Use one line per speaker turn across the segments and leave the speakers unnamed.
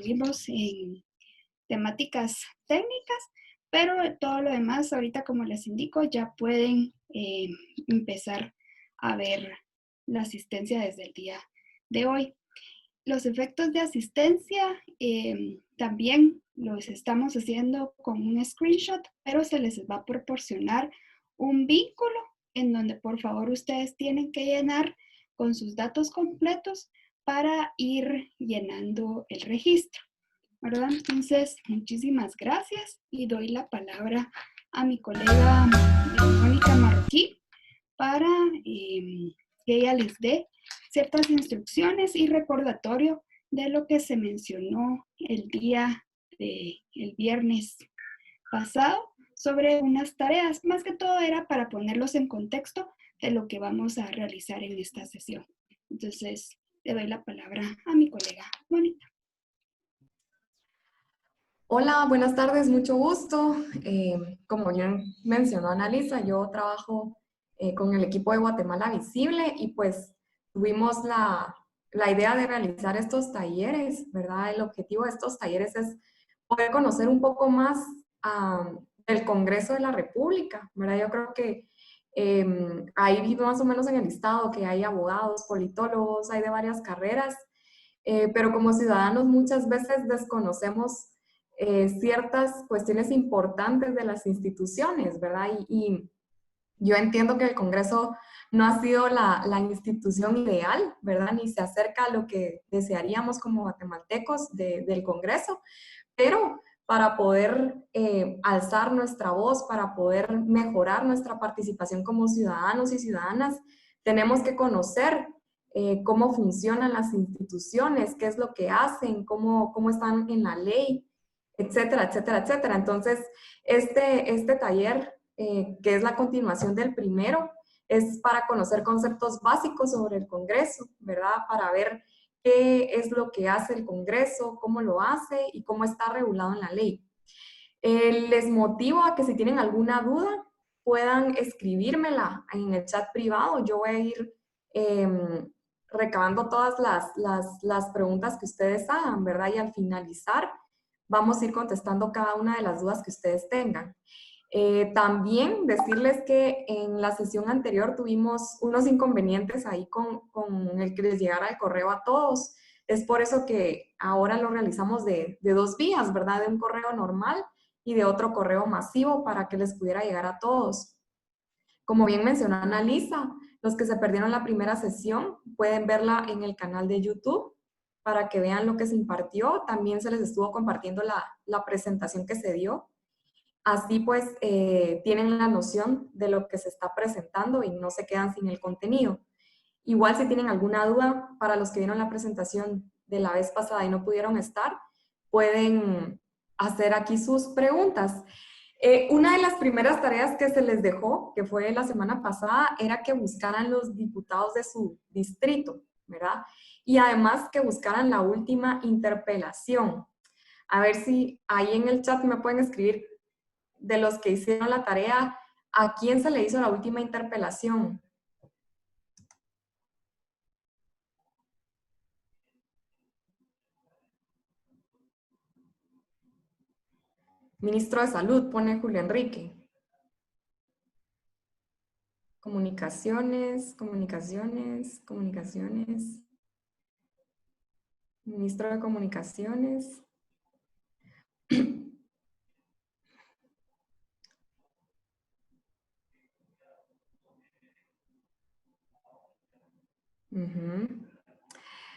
instruirnos en temáticas técnicas, pero todo lo demás, ahorita como les indico, ya pueden empezar a ver la asistencia desde el día de hoy. Los efectos de asistencia también los estamos haciendo con un screenshot, pero se les va a proporcionar un vínculo en donde por favor ustedes tienen que llenar con sus datos completos para ir llenando el registro, ¿verdad? Entonces, muchísimas gracias y doy la palabra a mi colega Mónica Marroquí para que ella les dé ciertas instrucciones y recordatorio de lo que se mencionó el viernes pasado sobre unas tareas. Más que todo era para ponerlos en contexto de lo que vamos a realizar en esta sesión. Entonces, le doy la palabra a mi colega Mónica.
Hola, buenas tardes, mucho gusto. Como ya mencionó Analisa, yo trabajo con el equipo de Guatemala Visible y pues tuvimos la idea de realizar estos talleres, ¿verdad? El objetivo de estos talleres es poder conocer un poco más del Congreso de la República, ¿verdad? Yo creo que ahí vi más o menos en el listado que hay abogados, politólogos, hay de varias carreras, pero como ciudadanos muchas veces desconocemos ciertas cuestiones importantes de las instituciones, ¿verdad? Y yo entiendo que el Congreso no ha sido la institución ideal, ¿verdad? Ni se acerca a lo que desearíamos como guatemaltecos del Congreso, pero para poder alzar nuestra voz, para poder mejorar nuestra participación como ciudadanos y ciudadanas, tenemos que conocer cómo funcionan las instituciones, qué es lo que hacen, cómo están en la ley, etcétera, etcétera, etcétera. Entonces, este taller, que es la continuación del primero, es para conocer conceptos básicos sobre el Congreso, ¿verdad? Para ver qué es lo que hace el Congreso, cómo lo hace y cómo está regulado en la ley. Les motivo a que si tienen alguna duda, puedan escribírmela en el chat privado. Yo voy a ir recabando todas las preguntas que ustedes hagan, ¿verdad? Y al finalizar, vamos a ir contestando cada una de las dudas que ustedes tengan. También decirles que en la sesión anterior tuvimos unos inconvenientes ahí con el que les llegara el correo a todos. Es por eso que ahora lo realizamos de dos vías, ¿verdad? De un correo normal y de otro correo masivo para que les pudiera llegar a todos. Como bien mencionó Analisa, los que se perdieron la primera sesión pueden verla en el canal de YouTube para que vean lo que se impartió. También se les estuvo compartiendo la presentación que se dio. Así pues, tienen la noción de lo que se está presentando y no se quedan sin el contenido. Igual si tienen alguna duda, para los que vieron la presentación de la vez pasada y no pudieron estar, pueden hacer aquí sus preguntas. Una de las primeras tareas que se les dejó, que fue la semana pasada, era que buscaran los diputados de su distrito, ¿verdad? Y además que buscaran la última interpelación. A ver si ahí en el chat me pueden escribir de los que hicieron la tarea, ¿a quién se le hizo la última interpelación? Ministro de Salud, pone Julio Enrique. Comunicaciones, comunicaciones, comunicaciones. Ministro de Comunicaciones.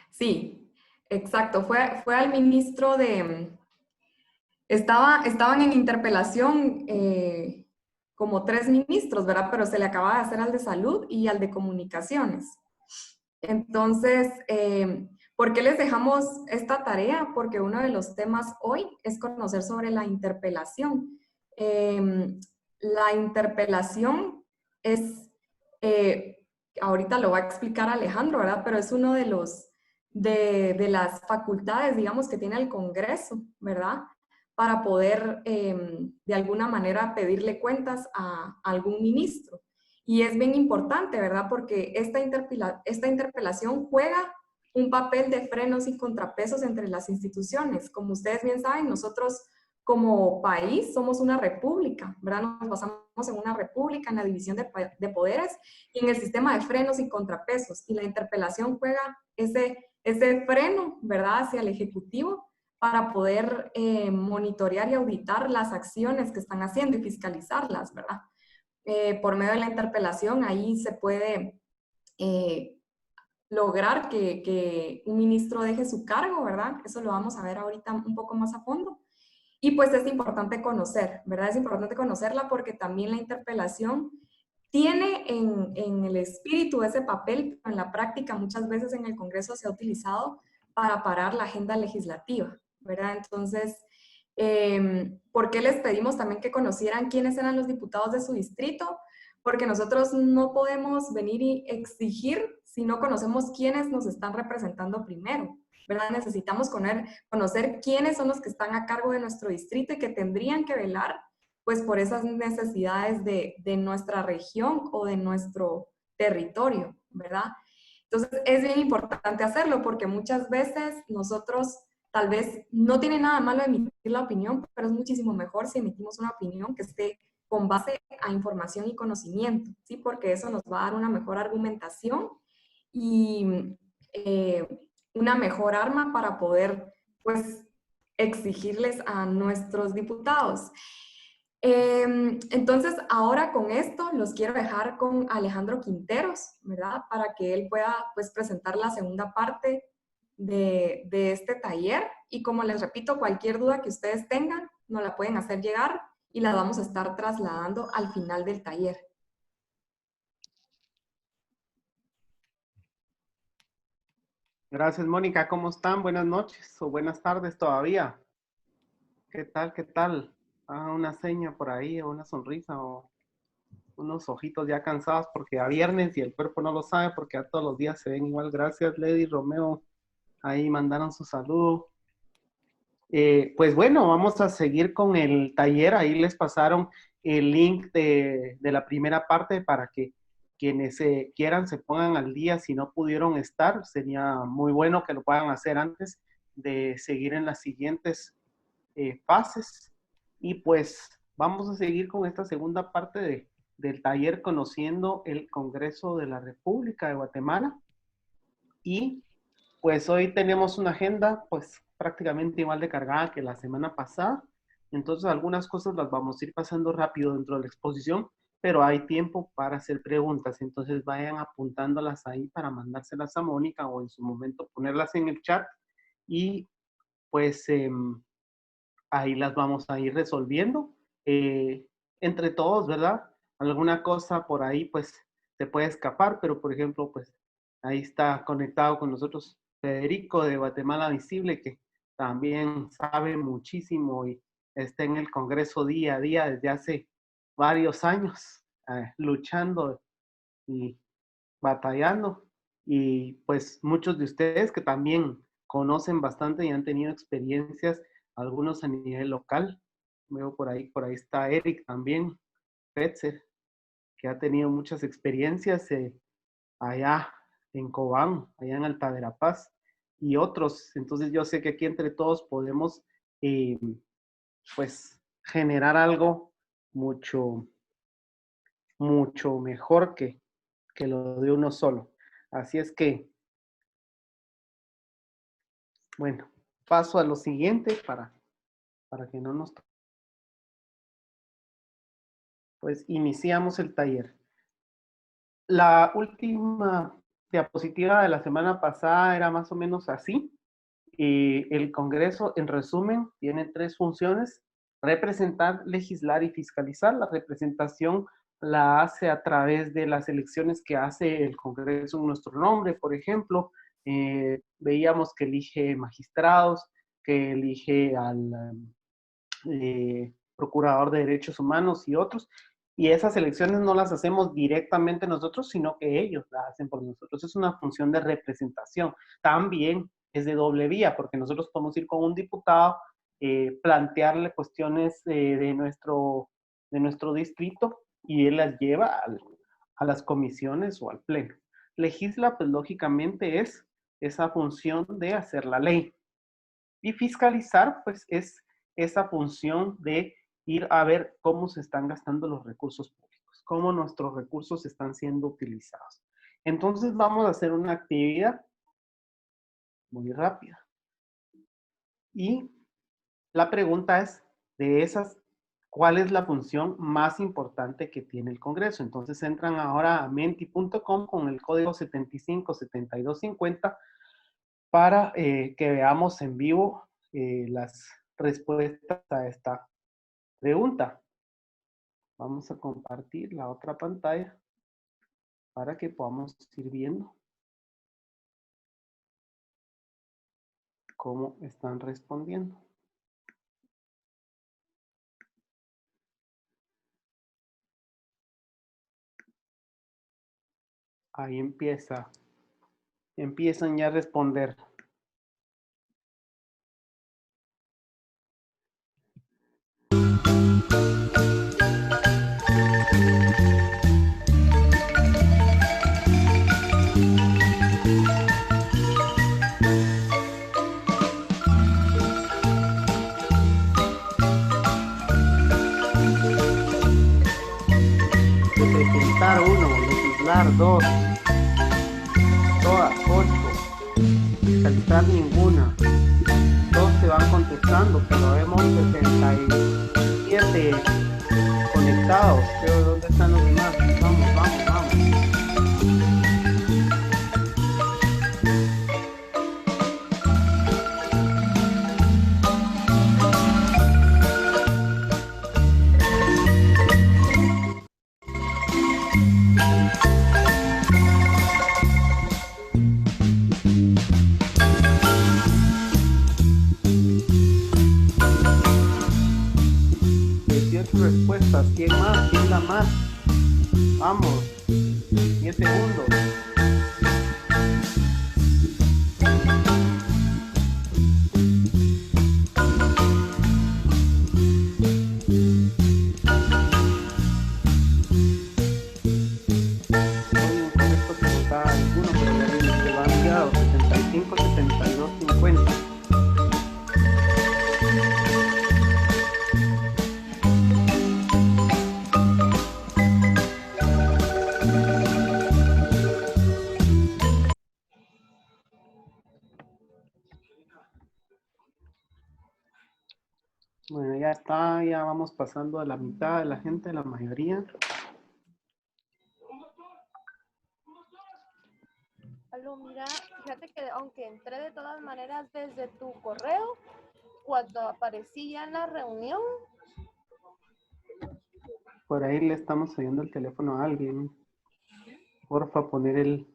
Sí, exacto. Fue al ministro de... Estaban en interpelación como 3 ministros, ¿verdad? Pero se le acaba de hacer al de Salud y al de Comunicaciones. Entonces, ¿por qué les dejamos esta tarea? Porque uno de los temas hoy es conocer sobre la interpelación. La interpelación es, ahorita lo va a explicar Alejandro, ¿verdad? Pero es uno de las facultades, digamos, que tiene el Congreso, ¿verdad? Para poder, de alguna manera, pedirle cuentas a algún ministro. Y es bien importante, ¿verdad? Porque esta interpelación juega un papel de frenos y contrapesos entre las instituciones. Como ustedes bien saben, nosotros como país somos una república, ¿verdad? Nos basamos en una república, en la división de poderes y en el sistema de frenos y contrapesos. Y la interpelación juega ese freno, ¿verdad?, hacia el Ejecutivo para poder monitorear y auditar las acciones que están haciendo y fiscalizarlas, ¿verdad? Por medio de la interpelación, ahí se puede lograr que un ministro deje su cargo, ¿verdad? Eso lo vamos a ver ahorita un poco más a fondo. Y pues es importante conocer, ¿verdad? Es importante conocerla porque también la interpelación tiene en el espíritu ese papel, pero en la práctica muchas veces en el Congreso se ha utilizado para parar la agenda legislativa, ¿verdad? Entonces, ¿por qué les pedimos también que conocieran quiénes eran los diputados de su distrito? Porque nosotros no podemos venir y exigir si no conocemos quiénes nos están representando primero, ¿verdad? Necesitamos conocer quiénes son los que están a cargo de nuestro distrito y que tendrían que velar pues por esas necesidades de nuestra región o de nuestro territorio, ¿verdad? Entonces es bien importante hacerlo porque muchas veces nosotros tal vez no tiene nada malo emitir la opinión, pero es muchísimo mejor si emitimos una opinión que esté con base a información y conocimiento, ¿sí? Porque eso nos va a dar una mejor argumentación y una mejor arma para poder, pues, exigirles a nuestros diputados. Entonces, ahora con esto los quiero dejar con Alejandro Quinteros, ¿verdad? Para que él pueda, pues, presentar la segunda parte de este taller. Y como les repito, cualquier duda que ustedes tengan, nos la pueden hacer llegar y la vamos a estar trasladando al final del taller.
Gracias, Mónica. ¿Cómo están? Buenas noches o buenas tardes todavía. ¿Qué tal? ¿Qué tal? Ah, una seña por ahí o una sonrisa o unos ojitos ya cansados porque a viernes y el cuerpo no lo sabe porque a todos los días se ven igual. Gracias, Lady Romeo. Ahí mandaron su saludo. Pues bueno, vamos a seguir con el taller. Ahí les pasaron el link de la primera parte para que quienes quieran se pongan al día. Si no pudieron estar, sería muy bueno que lo puedan hacer antes de seguir en las siguientes fases. Y pues vamos a seguir con esta segunda parte del taller conociendo el Congreso de la República de Guatemala. Y pues hoy tenemos una agenda pues prácticamente igual de cargada que la semana pasada. Entonces algunas cosas las vamos a ir pasando rápido dentro de la exposición, pero hay tiempo para hacer preguntas. Entonces vayan apuntándolas ahí para mandárselas a Mónica o en su momento ponerlas en el chat y pues ahí las vamos a ir resolviendo entre todos, ¿verdad? Alguna cosa por ahí pues se puede escapar, pero por ejemplo pues ahí está conectado con nosotros Federico de Guatemala Visible, que también sabe muchísimo y está en el Congreso día a día desde hace varios años, luchando y batallando. Y pues muchos de ustedes que también conocen bastante y han tenido experiencias, algunos a nivel local. Veo por ahí está Eric también, Petzer, que ha tenido muchas experiencias allá en Cobán, allá en Alta Verapaz, y otros. Entonces yo sé que aquí entre todos podemos, pues, generar algo mucho, mucho mejor que lo de uno solo. Así es que, bueno, paso a lo siguiente para que no nos... Pues iniciamos el taller. La última diapositiva de la semana pasada era más o menos así. El Congreso, en resumen, tiene tres funciones: representar, legislar y fiscalizar. La representación la hace a través de las elecciones que hace el Congreso en nuestro nombre. Por ejemplo, veíamos que elige magistrados, que elige al Procurador de Derechos Humanos y otros. Y esas elecciones no las hacemos directamente nosotros, sino que ellos las hacen por nosotros. Es una función de representación. También es de doble vía, porque nosotros podemos ir con un diputado, plantearle cuestiones de nuestro distrito y él las lleva a las comisiones o al pleno. Legisla, pues lógicamente es esa función de hacer la ley. Y fiscalizar, pues, es esa función de ir a ver cómo se están gastando los recursos públicos, cómo nuestros recursos están siendo utilizados. Entonces, vamos a hacer una actividad muy rápida. Y la pregunta es, de esas, ¿cuál es la función más importante que tiene el Congreso? Entonces entran ahora a menti.com con el código 757250 para que veamos en vivo las respuestas a esta pregunta. Vamos a compartir la otra pantalla para que podamos ir viendo cómo están respondiendo. Ahí empiezan ya a responder. Representar 1, legislar 2, todas 8, fiscalizar ninguna. Todos se van contestando, pero vemos 67 conectados. Pero ¿dónde están los demás? Vamos, vamos, vamos. Respuestas, ¿quién más? ¿Quién da más? Vamos, 10 segundos. Hoy un correcto que votaba alguno, pero ya vimos que lo han enviado, 75, 72, 50. Bueno, ya está, ya vamos pasando a la mitad de la gente, la mayoría.
Aló, mira, fíjate que aunque entré de todas maneras desde tu correo, cuando aparecía en la reunión.
Por ahí le estamos oyendo el teléfono a alguien. Porfa, poner el...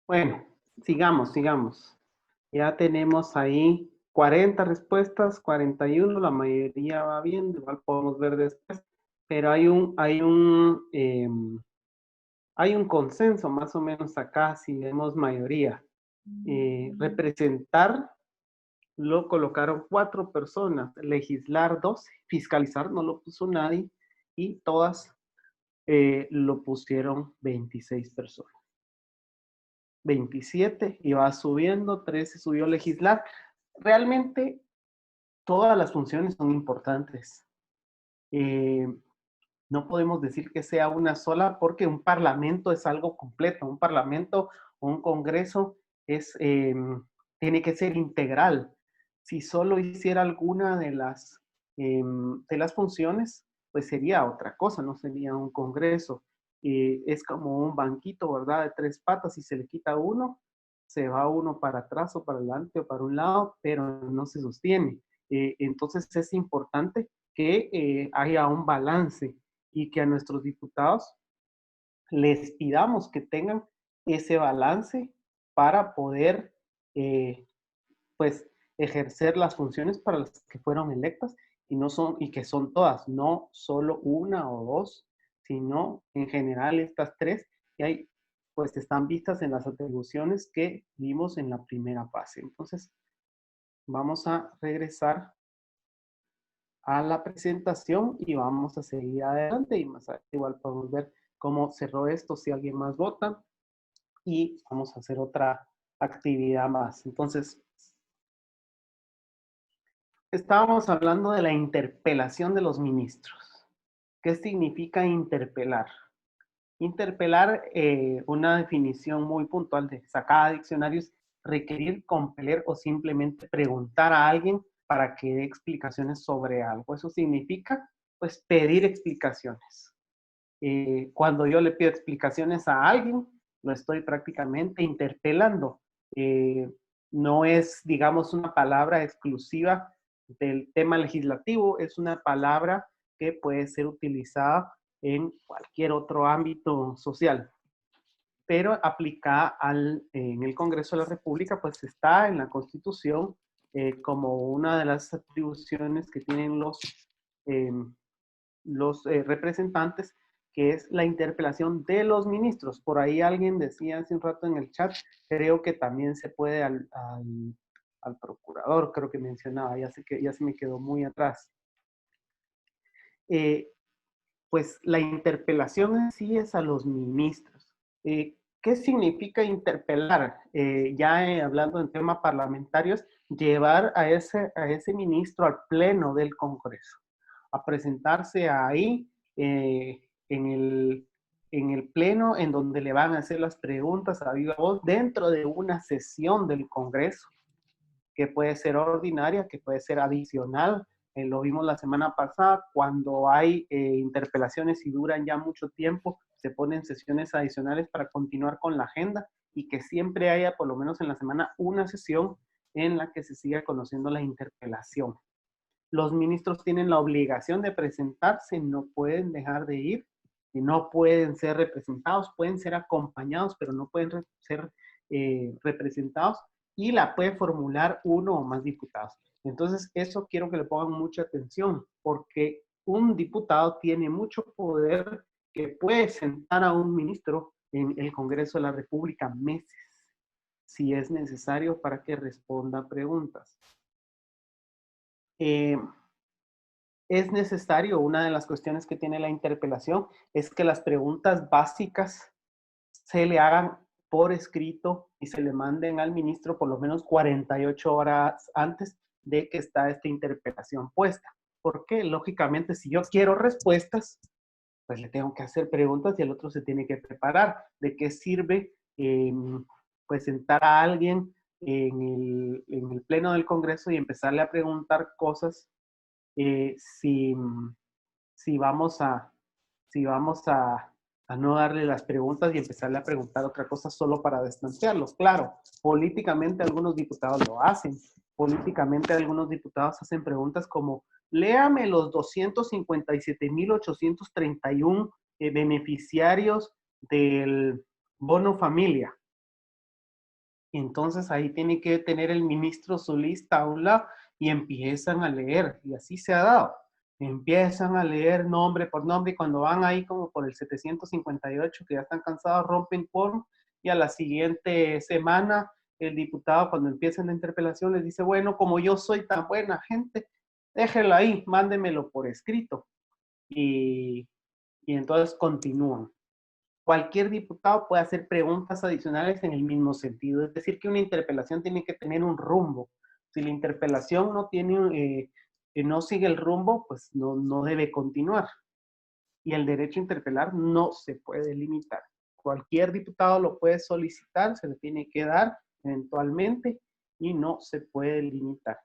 Bueno, sigamos. Ya tenemos ahí 40 respuestas, 41, la mayoría va bien, igual podemos ver después, pero hay un consenso más o menos acá, si vemos mayoría. Representar lo colocaron 4 personas, legislar 12, fiscalizar no lo puso nadie y todas lo pusieron 26 personas. 27 y va subiendo, 13 subió legislar. Realmente todas las funciones son importantes. No podemos decir que sea una sola porque un parlamento es algo completo. Un parlamento o un congreso tiene que ser integral. Si solo hiciera alguna de las funciones, pues sería otra cosa, no sería un congreso. Es como un banquito, ¿verdad? De 3 patas, si se le quita uno, se va uno para atrás o para adelante o para un lado, pero no se sostiene. Entonces es importante que haya un balance y que a nuestros diputados les pidamos que tengan ese balance para poder, pues, ejercer las funciones para las que fueron electas y que son todas, no solo una o dos, sino en general estas 3. Y hay pues están vistas en las atribuciones que vimos en la primera fase. Entonces, vamos a regresar a la presentación y vamos a seguir adelante y más adelante igual podemos ver cómo cerró esto, si alguien más vota y vamos a hacer otra actividad más. Entonces, estábamos hablando de la interpelación de los ministros. ¿Qué significa interpelar? Interpelar, una definición muy puntual de sacada de diccionarios, requerir, compeler o simplemente preguntar a alguien para que dé explicaciones sobre algo. Eso significa, pues, pedir explicaciones. Cuando yo le pido explicaciones a alguien, lo estoy prácticamente interpelando. Eh, no es, digamos, una palabra exclusiva del tema legislativo, es una palabra que puede ser utilizada en cualquier otro ámbito social, pero aplicada en el Congreso de la República, pues está en la Constitución como una de las atribuciones que tienen los representantes, que es la interpelación de los ministros. Por ahí alguien decía hace un rato en el chat, creo que también se puede al procurador, creo que mencionaba, ya se me quedó muy atrás. Pues la interpelación en sí es a los ministros. ¿Qué significa interpelar? Hablando en temas parlamentarios, llevar a ese ministro al pleno del Congreso, a presentarse ahí en el pleno en donde le van a hacer las preguntas a viva voz dentro de una sesión del Congreso, que puede ser ordinaria, que puede ser adicional. Lo vimos la semana pasada, cuando hay interpelaciones y duran ya mucho tiempo, se ponen sesiones adicionales para continuar con la agenda y que siempre haya, por lo menos en la semana, una sesión en la que se siga conociendo la interpelación. Los ministros tienen la obligación de presentarse, no pueden dejar de ir, y no pueden ser representados, pueden ser acompañados, pero no pueden ser representados, y la puede formular uno o más diputados. Entonces, eso quiero que le pongan mucha atención, porque un diputado tiene mucho poder que puede sentar a un ministro en el Congreso de la República meses, si es necesario, para que responda preguntas. Es necesario, una de las cuestiones que tiene la interpelación es que las preguntas básicas se le hagan por escrito y se le manden al ministro por lo menos 48 horas antes de que está esta interpelación puesta. Porque, lógicamente, si yo quiero respuestas, pues le tengo que hacer preguntas y el otro se tiene que preparar. ¿De qué sirve pues sentar a alguien en el pleno del Congreso y empezarle a preguntar cosas si vamos a no darle las preguntas y empezarle a preguntar otra cosa solo para distanciarlos? Claro, políticamente algunos diputados lo hacen. Políticamente algunos diputados hacen preguntas como, léame los 257,831 beneficiarios del bono familia. Entonces ahí tiene que tener el ministro su lista a un lado y empiezan a leer, y así se ha dado. Empiezan a leer nombre por nombre y cuando van ahí como por el 758, que ya están cansados, rompen quórum, y a la siguiente semana el diputado, cuando empieza la interpelación, les dice, bueno, como yo soy tan buena gente, déjelo ahí, mándemelo por escrito. Y entonces continúan. Cualquier diputado puede hacer preguntas adicionales en el mismo sentido. Es decir, que una interpelación tiene que tener un rumbo. Si la interpelación no sigue el rumbo, pues no debe continuar. Y el derecho a interpelar no se puede limitar. Cualquier diputado lo puede solicitar, se le tiene que dar eventualmente y no se puede limitar.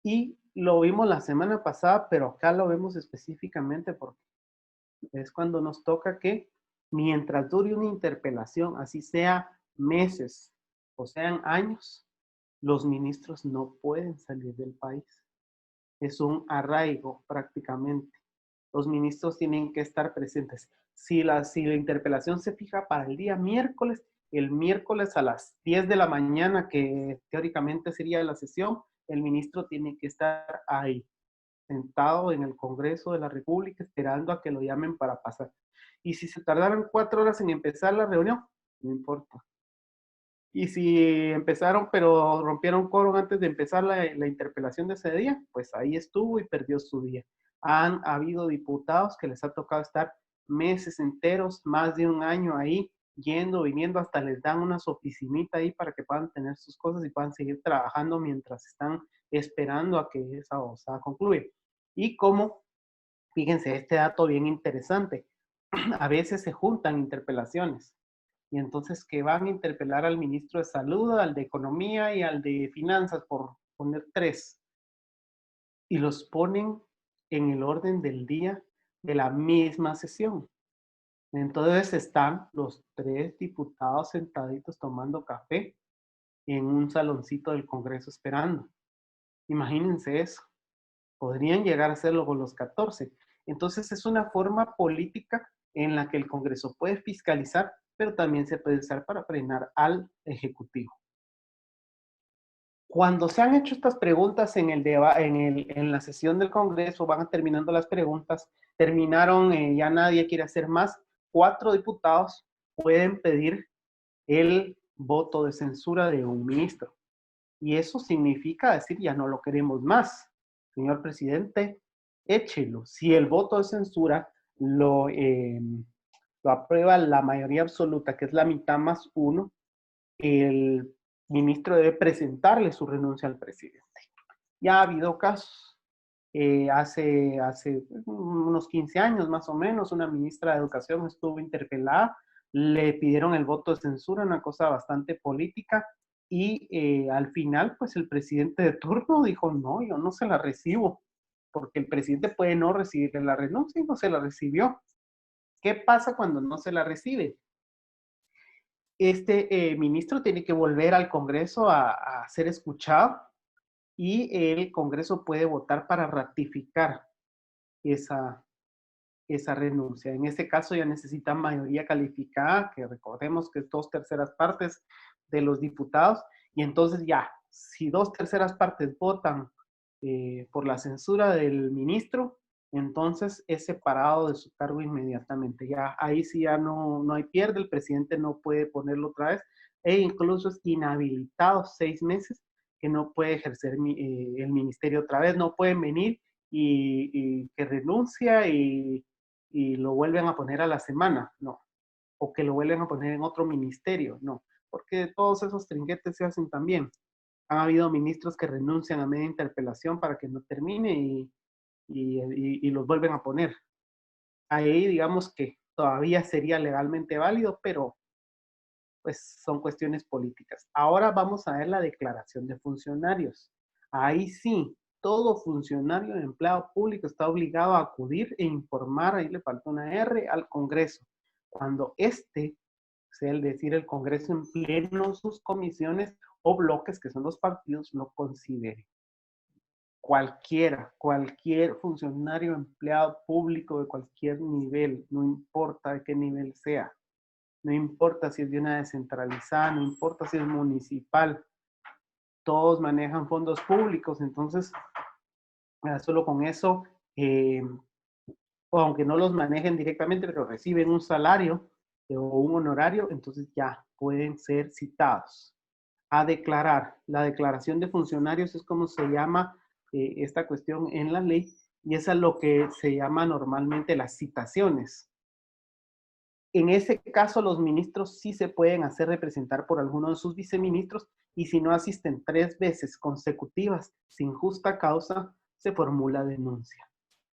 Y lo vimos la semana pasada, pero acá lo vemos específicamente porque es cuando nos toca que mientras dure una interpelación, así sea meses o sean años, los ministros no pueden salir del país. Es un arraigo prácticamente. Los ministros tienen que estar presentes. Si la interpelación se fija para el día miércoles, el miércoles a las 10 de la mañana, que teóricamente sería la sesión, el ministro tiene que estar ahí. sentado en el Congreso de la República esperando a que lo llamen para pasar. Y si se tardaron 4 horas en empezar la reunión, no importa. Y si empezaron, pero rompieron quórum antes de empezar la interpelación de ese día, pues ahí estuvo y perdió su día. Han habido diputados que les ha tocado estar meses enteros, más de un año ahí, yendo, viniendo, hasta les dan una oficinita ahí para que puedan tener sus cosas y puedan seguir trabajando mientras están esperando a que esa osada concluya. Y como, fíjense, este dato bien interesante, a veces se juntan interpelaciones. Y entonces que van a interpelar al ministro de Salud, al de Economía y al de Finanzas, por poner 3. Y los ponen en el orden del día de la misma sesión. Entonces están los 3 diputados sentaditos tomando café en un saloncito del Congreso esperando. Imagínense eso. Podrían llegar a hacerlo con los 14. Entonces es una forma política en la que el Congreso puede fiscalizar, pero también se puede usar para frenar al Ejecutivo. Cuando se han hecho estas preguntas en la sesión del Congreso, van terminando las preguntas, terminaron, ya nadie quiere hacer más, 4 diputados pueden pedir el voto de censura de un ministro. Y eso significa decir, ya no lo queremos más. Señor presidente, échelo. Si el voto de censura lo aprueba la mayoría absoluta, que es la mitad más 1, el ministro debe presentarle su renuncia al presidente. Ya ha habido casos. Hace unos 15 años más o menos, una ministra de Educación estuvo interpelada, le pidieron el voto de censura, una cosa bastante política, y al final, pues el presidente de turno dijo, no, yo no se la recibo, porque el presidente puede no recibirle la renuncia y no se la recibió. ¿Qué pasa cuando no se la recibe? Este ministro tiene que volver al Congreso a ser escuchado y el Congreso puede votar para ratificar esa renuncia. En este caso ya necesita mayoría calificada, que recordemos que es 2/3 partes de los diputados, y entonces ya, si 2/3 partes votan por la censura del ministro, entonces es separado de su cargo inmediatamente. Ya ahí sí ya no hay pierde, el presidente no puede ponerlo otra vez, e incluso es inhabilitado 6 meses que no puede ejercer el ministerio otra vez, no pueden venir y que renuncia y lo vuelven a poner a la semana, no. O que lo vuelven a poner en otro ministerio, no. Porque todos esos trinquetes se hacen también. Han habido ministros que renuncian a media interpelación para que no termine y los vuelven a poner. Ahí digamos que todavía sería legalmente válido, pero pues son cuestiones políticas. Ahora vamos a ver la declaración de funcionarios. Ahí sí, todo funcionario de empleado público está obligado a acudir e informar, ahí le falta una R, al Congreso. Cuando sea el decir el Congreso en pleno, sus comisiones o bloques, que son los partidos, lo consideren. Cualquier funcionario, empleado público de cualquier nivel, no importa de qué nivel sea, no importa si es de una descentralizada, no importa si es municipal, todos manejan fondos públicos, entonces solo con eso, o aunque no los manejen directamente, pero reciben un salario o un honorario, entonces ya pueden ser citados a declarar. La declaración de funcionarios es como se llama esta cuestión en la ley, y es a lo que se llama normalmente las citaciones. En ese caso, los ministros sí se pueden hacer representar por alguno de sus viceministros, y si no asisten 3 veces consecutivas sin justa causa, se formula denuncia.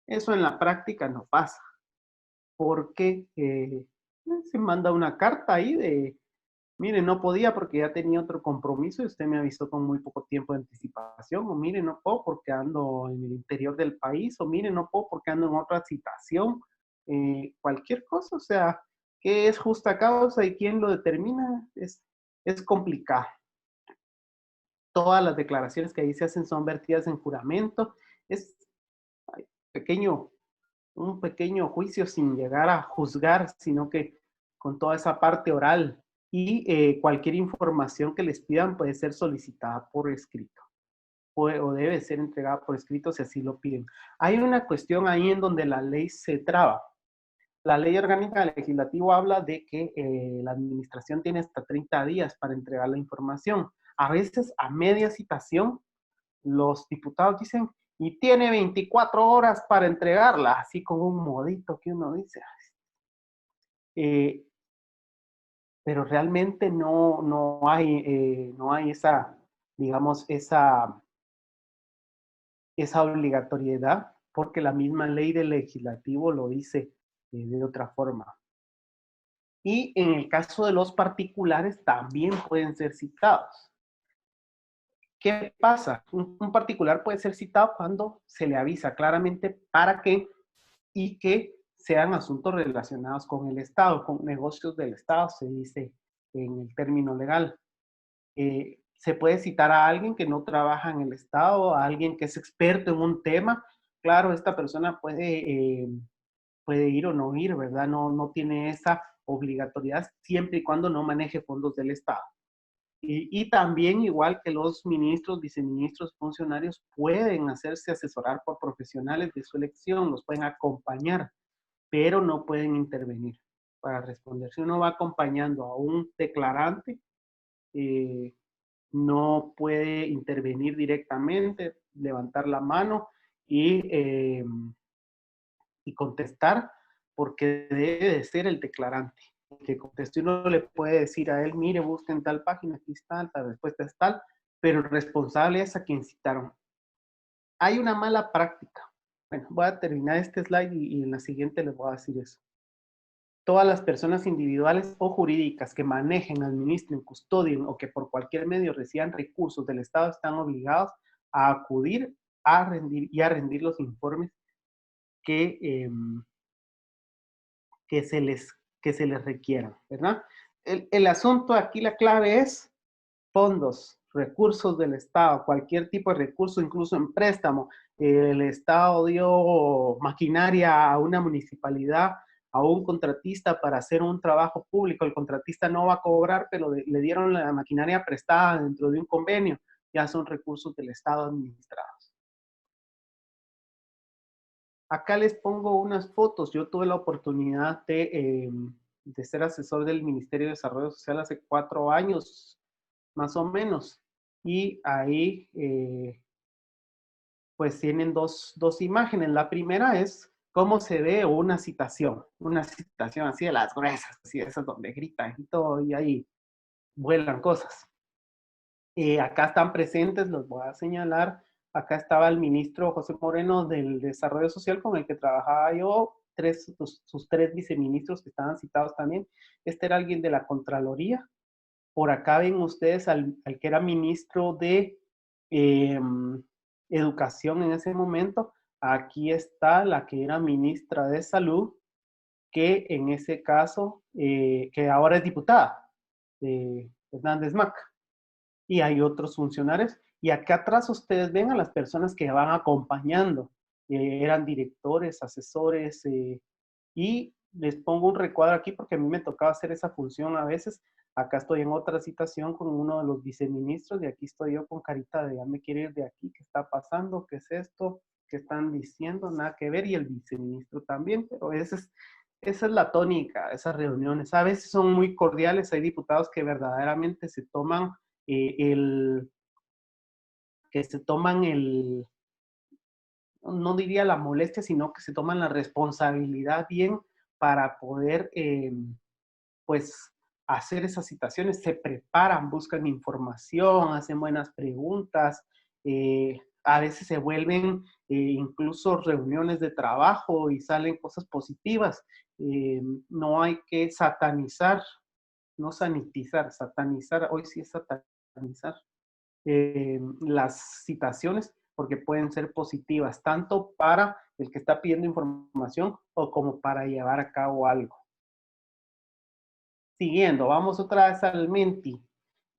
Eso en la práctica no pasa, porque se manda una carta ahí de, mire, no podía porque ya tenía otro compromiso y usted me avisó con muy poco tiempo de anticipación, o mire, no puedo porque ando en el interior del país, o mire, no puedo porque ando en otra citación, cualquier cosa, o sea, ¿qué es justa causa y quién lo determina? Es complicado. Todas las declaraciones que ahí se hacen son vertidas en juramento. Es un pequeño juicio sin llegar a juzgar, sino que con toda esa parte oral, y cualquier información que les pidan puede ser solicitada por escrito. puede o debe ser entregada por escrito si así lo piden. Hay una cuestión ahí en donde la ley se traba. La ley orgánica del legislativo habla de que la administración tiene hasta 30 días para entregar la información. A veces a media citación los diputados dicen, y tiene 24 horas para entregarla, así con un modito que uno dice. Eh, pero realmente no hay esa, digamos, esa obligatoriedad, porque la misma ley del legislativo lo dice de otra forma. Y en el caso de los particulares también pueden ser citados. ¿Qué pasa? Un particular puede ser citado cuando se le avisa claramente para qué y que sean asuntos relacionados con el Estado, con negocios del Estado, se dice en el término legal. Se puede citar a alguien que no trabaja en el Estado, a alguien que es experto en un tema. Claro, esta persona puede ir o no ir, ¿verdad? No tiene esa obligatoriedad siempre y cuando no maneje fondos del Estado. Y también, igual que los ministros, viceministros, funcionarios, pueden hacerse asesorar por profesionales de su elección, los pueden acompañar, pero no pueden intervenir para responder. Si uno va acompañando a un declarante, no puede intervenir directamente, levantar la mano y contestar, porque debe de ser el declarante que conteste. Uno le puede decir a él, mire, busquen tal página, aquí está, la respuesta es tal, pero el responsable es a quien citaron. Hay una mala práctica. Bueno, voy a terminar este slide y en la siguiente les voy a decir eso. Todas las personas individuales o jurídicas que manejen, administren, custodien o que por cualquier medio reciban recursos del Estado están obligados a acudir a rendir los informes que, que, se, les, que se les requieran, ¿verdad? El asunto aquí, la clave es fondos, recursos del Estado, cualquier tipo de recurso, incluso en préstamo. El Estado dio maquinaria a una municipalidad, a un contratista para hacer un trabajo público. El contratista no va a cobrar, pero le dieron la maquinaria prestada dentro de un convenio. Ya son recursos del Estado administrados. Acá les pongo unas fotos. Yo tuve la oportunidad de ser asesor del Ministerio de Desarrollo Social hace 4 años, más o menos. Y ahí, pues tienen dos imágenes. La primera es cómo se ve una citación así de las gruesas, así de esas donde gritan y todo, y ahí vuelan cosas. Acá están presentes, los voy a señalar. Acá estaba el ministro José Moreno del Desarrollo Social con el que trabajaba yo, sus 3 viceministros que estaban citados también. Este era alguien de la Contraloría. Por acá ven ustedes al que era ministro de Educación en ese momento. Aquí está la que era ministra de Salud, que en ese caso, que ahora es diputada, Hernández Maca. Y hay otros funcionarios. Y acá atrás ustedes ven a las personas que van acompañando. Eran directores, asesores, y les pongo un recuadro aquí porque a mí me tocaba hacer esa función a veces. Acá estoy en otra citación con uno de los viceministros y aquí estoy yo con carita de ya me quiero ir de aquí, ¿qué está pasando? ¿Qué es esto? ¿Qué están diciendo? Nada que ver. Y el viceministro también, pero esa es la tónica de esas reuniones. A veces son muy cordiales, hay diputados que verdaderamente se toman el, no diría la molestia, sino que se toman la responsabilidad bien para poder, pues, hacer esas citaciones, se preparan, buscan información, hacen buenas preguntas, a veces se vuelven incluso reuniones de trabajo y salen cosas positivas. No hay que satanizar, no sanitizar, satanizar, hoy sí es satanizar las citaciones porque pueden ser positivas, tanto para el que está pidiendo información o como para llevar a cabo algo. Siguiendo, vamos otra vez al Menti.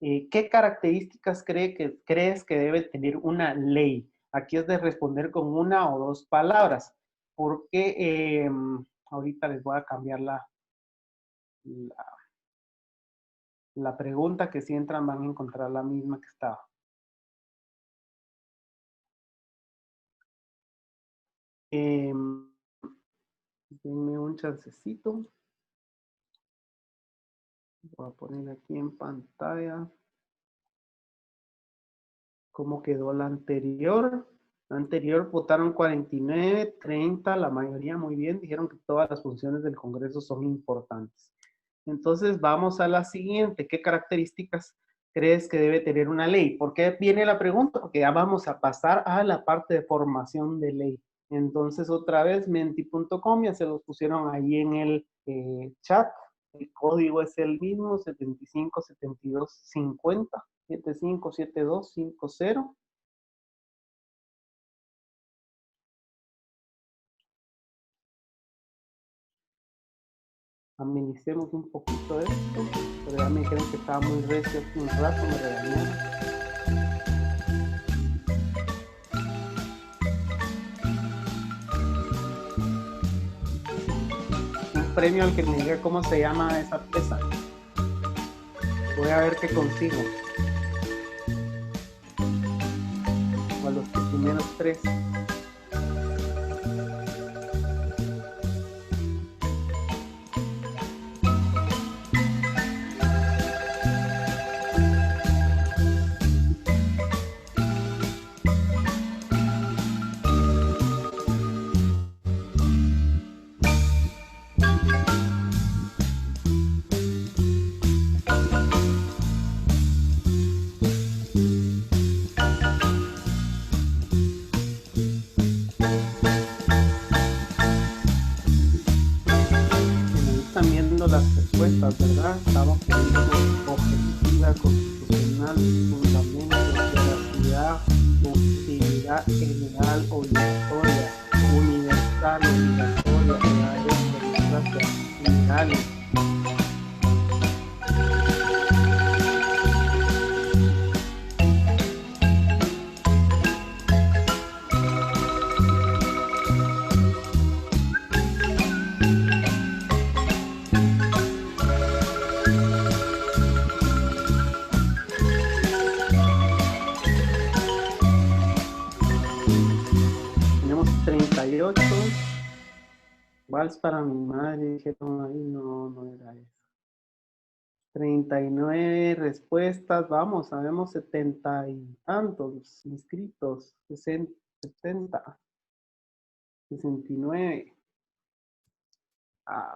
¿Qué características crees que debe tener una ley? Aquí es de responder con 1 o 2 palabras, porque ahorita les voy a cambiar la pregunta, que si entran van a encontrar la misma que estaba. Denme un chancecito. Voy a poner aquí en pantalla cómo quedó la anterior. La anterior votaron 49, 30, la mayoría muy bien. Dijeron que todas las funciones del Congreso son importantes. Entonces vamos a la siguiente. ¿Qué características crees que debe tener una ley? ¿Por qué viene la pregunta? Porque ya vamos a pasar a la parte de formación de ley. Entonces otra vez menti.com, ya se los pusieron ahí en el chat. El código es el mismo, 757250, 757250. Amenicemos un poquito esto, pero ya me dijeron que estaba muy recio hace un rato, me regañaron. Un premio al que me diga cómo se llama esa pieza. Voy a ver qué consigo. O a los primeros 3. Están viendo las respuestas, ¿verdad? Estamos poniendo objetiva, constitucional, fundamento, veracidad, utilidad general, obligatoria, universal, obligatoria, democracia, generales. Tenemos 38. Vals para mi madre, dijeron ahí, no era eso. 39 respuestas, vamos, sabemos 70 y tantos inscritos, 60, 70, 69.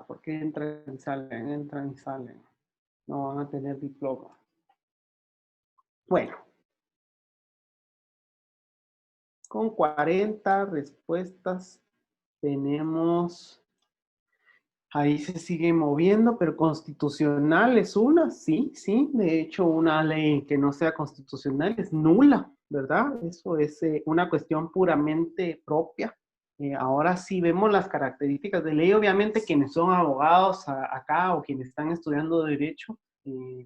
¿Por qué entran y salen? Entran y salen. No van a tener diploma. Bueno. Con 40 respuestas tenemos, ahí se sigue moviendo, pero constitucional es una, sí, de hecho una ley que no sea constitucional es nula, ¿verdad? Eso es una cuestión puramente propia. Ahora sí vemos las características de ley, obviamente quienes son abogados acá o quienes están estudiando derecho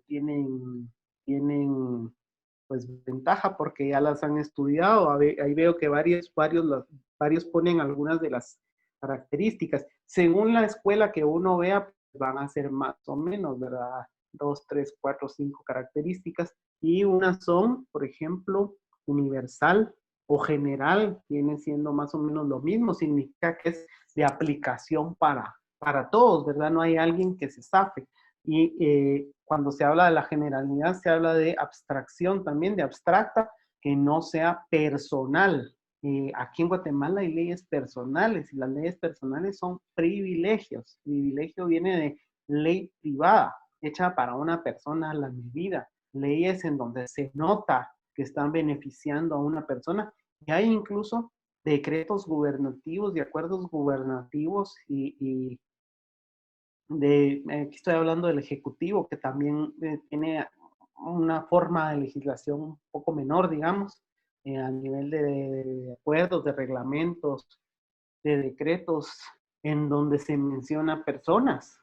tienen pues ventaja porque ya las han estudiado. Ahí veo que varios ponen algunas de las características. Según la escuela que uno vea, pues van a ser más o menos, ¿verdad? 2, 3, 4, 5 características. Y unas son, por ejemplo, universal o general, viene siendo más o menos lo mismo. Significa que es de aplicación para todos, ¿verdad? No hay alguien que se zafe. Y cuando se habla de la generalidad, se habla de abstracción también, de abstracta, que no sea personal. Aquí en Guatemala hay leyes personales y las leyes personales son privilegios. Privilegio viene de ley privada, hecha para una persona a la medida. Leyes en donde se nota que están beneficiando a una persona. Y hay incluso decretos gubernativos y acuerdos gubernativos aquí estoy hablando del Ejecutivo, que también tiene una forma de legislación un poco menor, digamos, a nivel de acuerdos, de reglamentos, de decretos, en donde se menciona personas,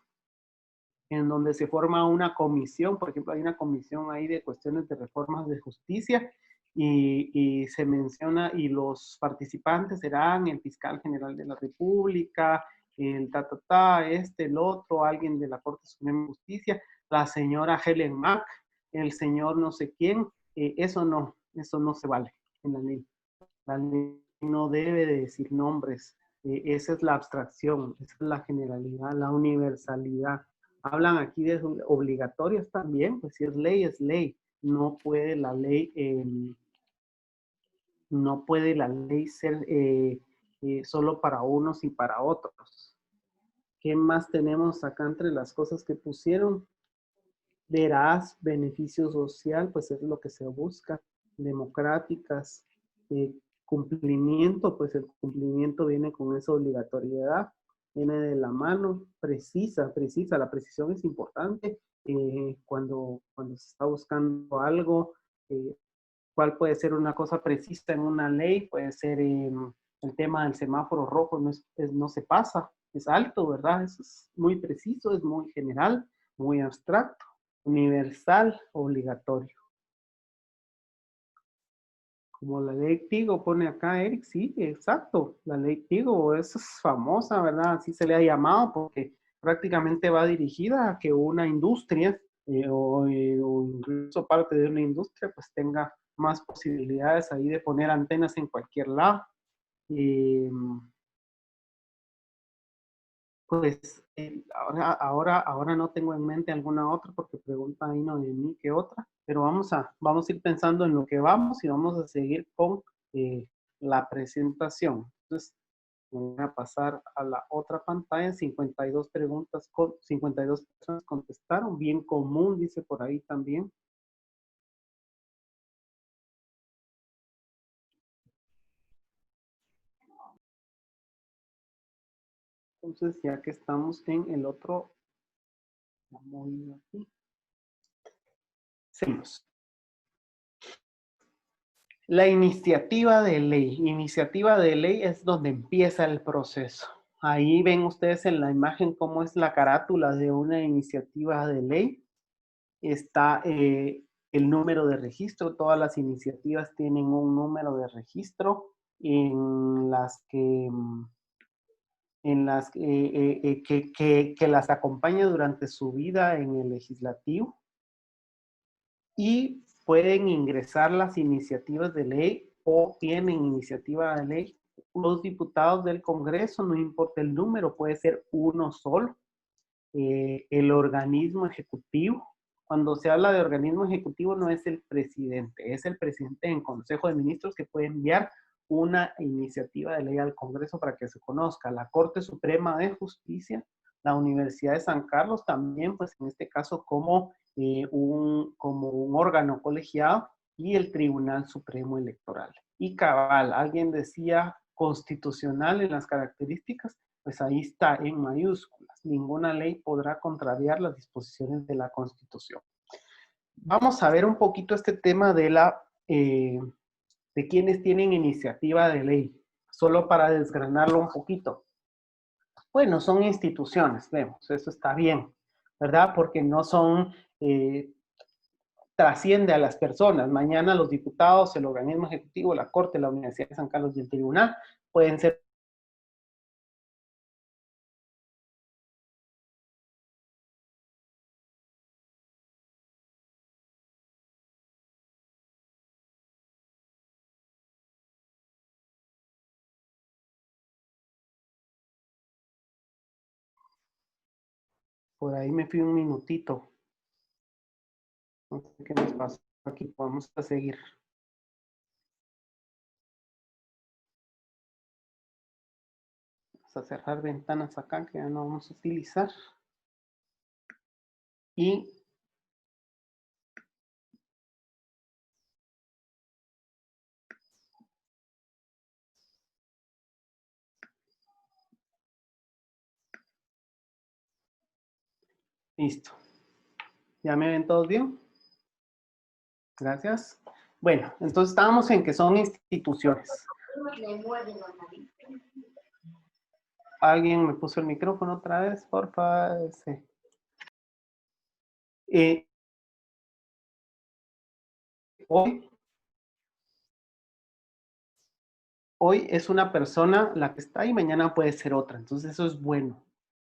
en donde se forma una comisión. Por ejemplo, hay una comisión ahí de cuestiones de reformas de justicia y se menciona, y los participantes serán el fiscal general de la República, el el otro, alguien de la Corte Suprema de Justicia, la señora Helen Mack, el señor no sé quién. Eso no se vale en la ley. La ley no debe de decir nombres esa es la abstracción, esa es la generalidad, la universalidad. Hablan aquí de obligatorias también, pues si es ley, es ley. No puede la ley, no puede la ley ser solo para unos y para otros. ¿Qué más tenemos acá entre las cosas que pusieron? Veraz, beneficio social, pues es lo que se busca. Democráticas, cumplimiento, pues el cumplimiento viene con esa obligatoriedad, viene de la mano, precisa, la precisión es importante cuando se está buscando algo, cuál puede ser una cosa precisa en una ley, puede ser el tema del semáforo rojo, no se pasa, es alto, ¿verdad? Eso es muy preciso, es muy general, muy abstracto, universal, obligatorio. Como la ley Tigo pone acá, Eric, sí, exacto. La ley Tigo, esa es famosa, ¿verdad? Así se le ha llamado porque prácticamente va dirigida a que una industria o incluso parte de una industria pues tenga más posibilidades ahí de poner antenas en cualquier lado. Pues ahora no tengo en mente alguna otra porque pregunta ahí no de mí qué otra, pero vamos a ir pensando en lo que vamos y vamos a seguir con la presentación. Entonces, voy a pasar a la otra pantalla. 52 preguntas, 52 personas contestaron. Bien común, dice por ahí también. Entonces, ya que estamos en el otro, vamos a ir aquí. Seguimos. La iniciativa de ley. Iniciativa de ley es donde empieza el proceso. Ahí ven ustedes en la imagen cómo es la carátula de una iniciativa de ley. Está el número de registro. Todas las iniciativas tienen un número de registro en las que las acompaña durante su vida en el legislativo. Y pueden ingresar las iniciativas de ley o tienen iniciativa de ley los diputados del Congreso, no importa el número, puede ser uno solo. El organismo ejecutivo, cuando se habla de organismo ejecutivo no es el presidente, es el presidente en Consejo de Ministros que puede enviar una iniciativa de ley al Congreso para que se conozca. La Corte Suprema de Justicia, la Universidad de San Carlos también, pues en este caso como un órgano colegiado, y el Tribunal Supremo Electoral. Y cabal, alguien decía constitucional en las características, pues ahí está en mayúsculas. Ninguna ley podrá contrariar las disposiciones de la Constitución. Vamos a ver un poquito este tema de de quienes tienen iniciativa de ley, solo para desgranarlo un poquito. Bueno, son instituciones, vemos, eso está bien, ¿verdad? Porque no son, trasciende a las personas. Mañana los diputados, el organismo ejecutivo, la Corte, la Universidad de San Carlos y el Tribunal pueden ser por ahí me fui un minutito. No sé qué nos pasó aquí. Vamos a seguir. Vamos a cerrar ventanas acá que ya no vamos a utilizar. Y listo. ¿Ya me ven todos bien? Gracias. Bueno, entonces estábamos en que son instituciones. ¿Alguien me puso el micrófono otra vez, porfa? Sí. Hoy es una persona la que está y mañana puede ser otra. Entonces eso es bueno.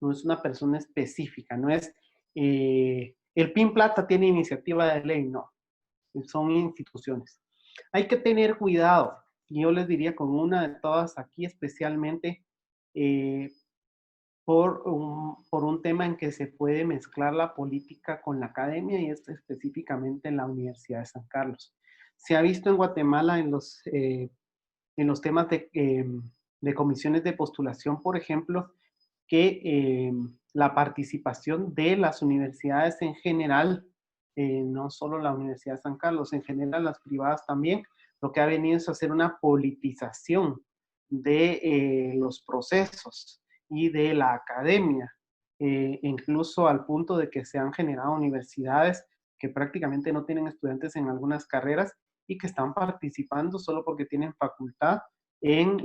No es una persona específica. No es el PIN Plata tiene iniciativa de ley. No. Son instituciones. Hay que tener cuidado. Y yo les diría con una de todas aquí especialmente por un tema en que se puede mezclar la política con la academia y esto específicamente en la Universidad de San Carlos. Se ha visto en Guatemala en los temas de comisiones de postulación, por ejemplo, que la participación de las universidades en general, no solo la Universidad de San Carlos, en general las privadas también, lo que ha venido es hacer una politización de los procesos y de la academia, incluso al punto de que se han generado universidades que prácticamente no tienen estudiantes en algunas carreras y que están participando solo porque tienen facultad en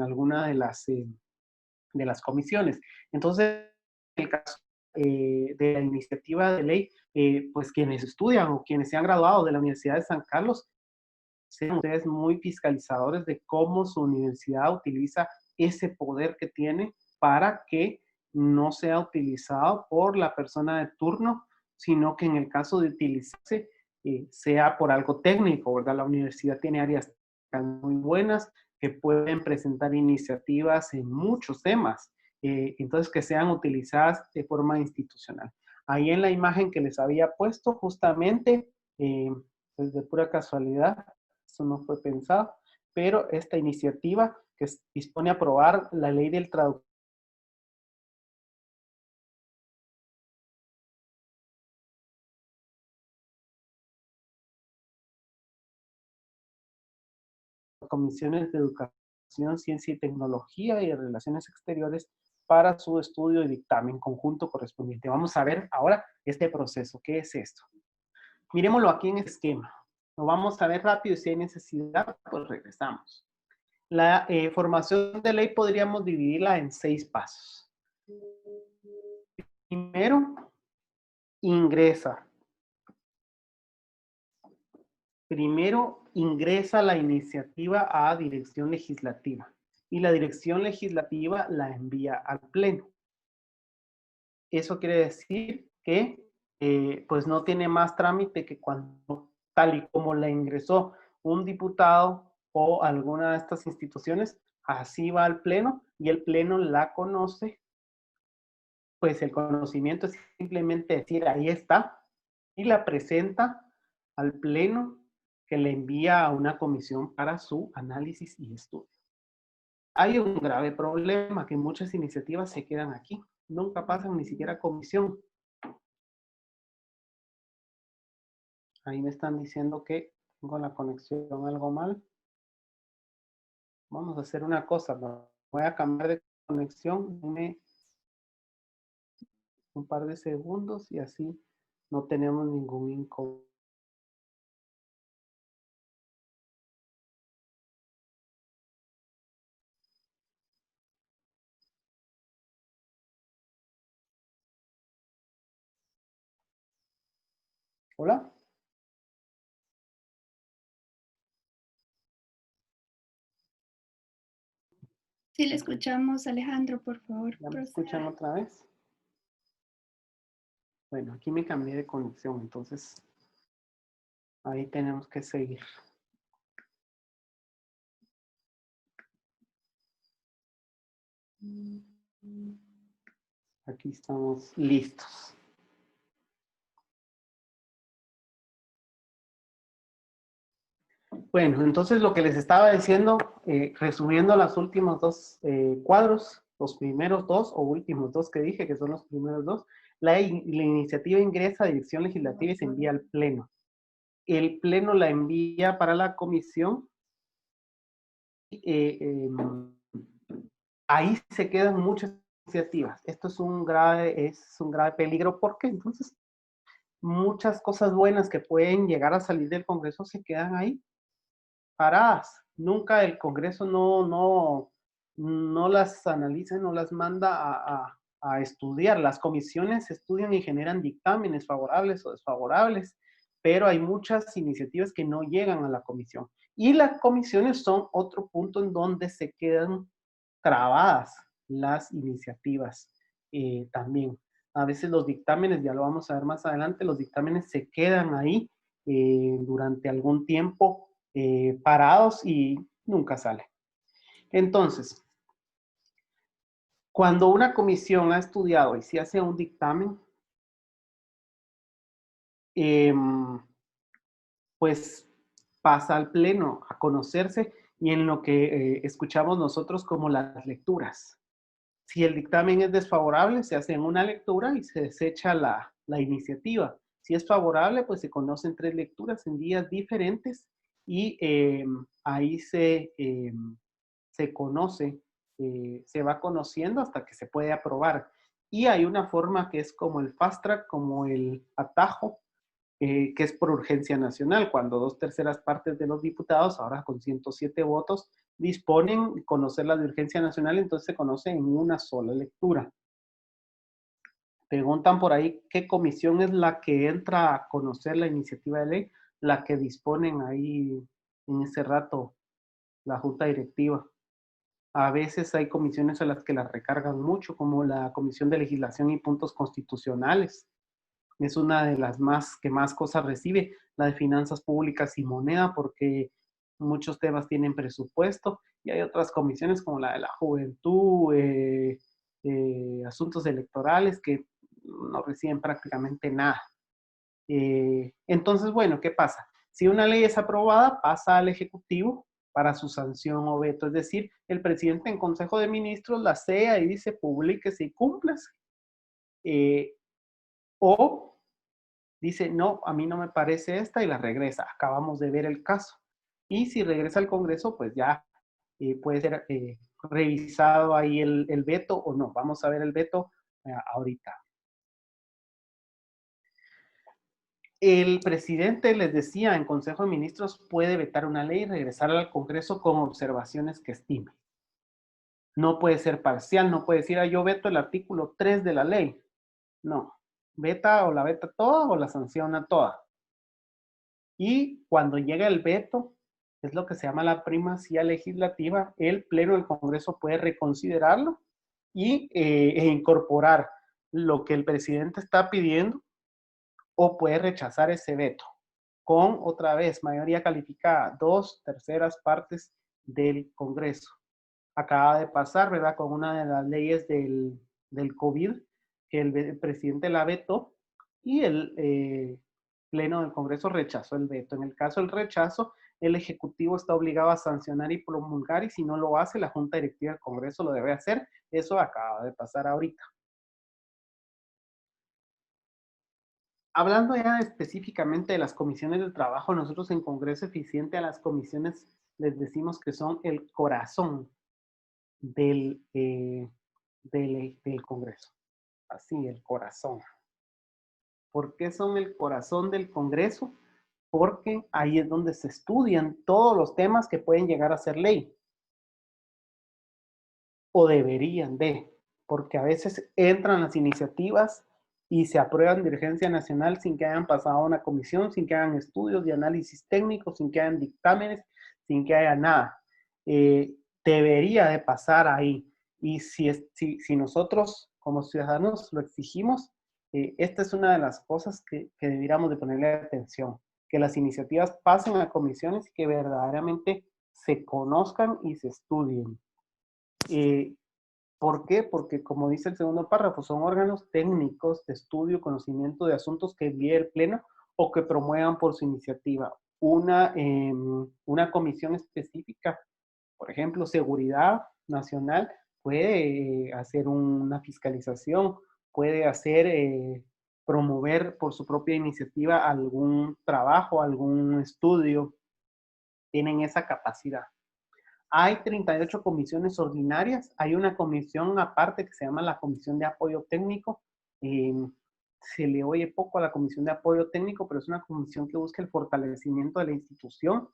alguna de las comisiones. Entonces, en el caso de la iniciativa de ley, pues quienes estudian o quienes se han graduado de la Universidad de San Carlos, sean ustedes muy fiscalizadores de cómo su universidad utiliza ese poder que tiene para que no sea utilizado por la persona de turno, sino que en el caso de utilizarse, sea por algo técnico, ¿verdad? La universidad tiene áreas muy buenas que pueden presentar iniciativas en muchos temas, entonces que sean utilizadas de forma institucional. Ahí en la imagen que les había puesto, justamente, pues de pura casualidad, eso no fue pensado, pero esta iniciativa que dispone a aprobar la ley del traductor comisiones de educación, ciencia y tecnología y de relaciones exteriores para su estudio y dictamen conjunto correspondiente. Vamos a ver ahora este proceso. ¿Qué es esto? Miremoslo aquí en el esquema. Lo vamos a ver rápido y si hay necesidad, pues regresamos. La formación de ley podríamos dividirla en 6 pasos. Primero, ingresa. Primero ingresa la iniciativa a dirección legislativa y la dirección legislativa la envía al pleno. Eso quiere decir que pues no tiene más trámite que cuando tal y como la ingresó un diputado o alguna de estas instituciones, así va al pleno y el pleno la conoce. Pues el conocimiento es simplemente decir ahí está y la presenta al pleno que le envía a una comisión para su análisis y estudio. Hay un grave problema, que muchas iniciativas se quedan aquí, nunca pasan ni siquiera a comisión. Ahí me están diciendo que tengo la conexión algo mal. Vamos a hacer una cosa, voy a cambiar de conexión, denme un par de segundos y así no tenemos ningún inconveniente. ¿Hola?
Sí, le escuchamos, Alejandro, por favor.
¿Ya me
proceda.
escuchan otra vez? Bueno, aquí me cambié de conexión, entonces ahí tenemos que seguir. Aquí estamos listos. Bueno, entonces lo que les estaba diciendo, resumiendo los últimos dos cuadros, los primeros dos o últimos dos que dije, que son los primeros dos, la iniciativa ingresa a dirección legislativa y se envía al pleno. El pleno la envía para la comisión. Ahí se quedan muchas iniciativas. Esto es un grave peligro porque entonces muchas cosas buenas que pueden llegar a salir del Congreso se quedan ahí paradas. Nunca el Congreso no las analiza, no las manda a estudiar. Las comisiones estudian y generan dictámenes favorables o desfavorables, pero hay muchas iniciativas que no llegan a la comisión. Y las comisiones son otro punto en donde se quedan trabadas las iniciativas también. A veces los dictámenes, ya lo vamos a ver más adelante, los dictámenes se quedan ahí durante algún tiempo parados y nunca salen. Entonces, Cuando una comisión ha estudiado y se hace un dictamen, pues pasa al pleno a conocerse y en lo que escuchamos nosotros como las lecturas. Si el dictamen es desfavorable, se hace una lectura y se desecha la iniciativa. Si es favorable, pues se conocen 3 lecturas en días diferentes y ahí se conoce, se va conociendo hasta que se puede aprobar. Y hay una forma que es como el fast track, como el atajo, que es por urgencia nacional, cuando 2/3 partes de los diputados, ahora con 107 votos, disponen conocer la de urgencia nacional, entonces se conoce en una sola lectura. Preguntan por ahí qué comisión es la que entra a conocer la iniciativa de ley, la que disponen ahí en ese rato la junta directiva. A veces hay comisiones a las que las recargan mucho, como la Comisión de Legislación y Puntos Constitucionales. Es una de las que más cosas recibe, la de Finanzas Públicas y Moneda, porque muchos temas tienen presupuesto, y hay otras comisiones como la de la Juventud, Asuntos Electorales, que no reciben prácticamente nada. Entonces, bueno, ¿qué pasa? Si una ley es aprobada, pasa al Ejecutivo para su sanción o veto, es decir, el presidente en Consejo de Ministros la sea y dice, publíquese y cúmplase. O dice, no, a mí no me parece esta y la regresa. Acabamos de ver el caso. Y si regresa al Congreso, pues ya puede ser revisado ahí el veto o no. Vamos a ver el veto ahorita. El presidente, les decía, en Consejo de Ministros puede vetar una ley y regresar al Congreso con observaciones que estime. No puede ser parcial, no puede decir, yo veto el artículo 3 de la ley. No, veta o la veta toda o la sanciona toda. Y cuando llega el veto, es lo que se llama la primacía legislativa, el Pleno del Congreso puede reconsiderarlo e incorporar lo que el presidente está pidiendo o puede rechazar ese veto con, otra vez, mayoría calificada, 2/3 partes del Congreso. Acaba de pasar, ¿verdad?, con una de las leyes del COVID, que el presidente la vetó y el Pleno del Congreso rechazó el veto. En el caso del rechazo, el Ejecutivo está obligado a sancionar y promulgar, y si no lo hace, la Junta Directiva del Congreso lo debe hacer. Eso acaba de pasar ahorita. Hablando ya específicamente de las comisiones de trabajo, nosotros en Congreso Eficiente a las comisiones les decimos que son el corazón del Congreso. Así, el corazón. ¿Por qué son el corazón del Congreso? Porque ahí es donde se estudian todos los temas que pueden llegar a ser ley. O deberían de, porque a veces entran las iniciativas y se aprueban de urgencia nacional sin que hayan pasado a una comisión, sin que hagan estudios de análisis técnicos, sin que hayan dictámenes, sin que haya nada. Debería de pasar ahí. Y si nosotros como ciudadanos lo exigimos, esta es una de las cosas que deberíamos de ponerle atención, que las iniciativas pasen a comisiones y que verdaderamente se conozcan y se estudien. ¿Por qué? Porque, como dice el segundo párrafo, son órganos técnicos de estudio, conocimiento de asuntos que envíe el Pleno o que promuevan por su iniciativa. Una comisión específica, por ejemplo, Seguridad Nacional, puede hacer una fiscalización, puede promover por su propia iniciativa algún trabajo, algún estudio. Tienen esa capacidad. Hay 38 comisiones ordinarias. Hay una comisión aparte que se llama la Comisión de Apoyo Técnico. Se le oye poco a la Comisión de Apoyo Técnico, pero es una comisión que busca el fortalecimiento de la institución.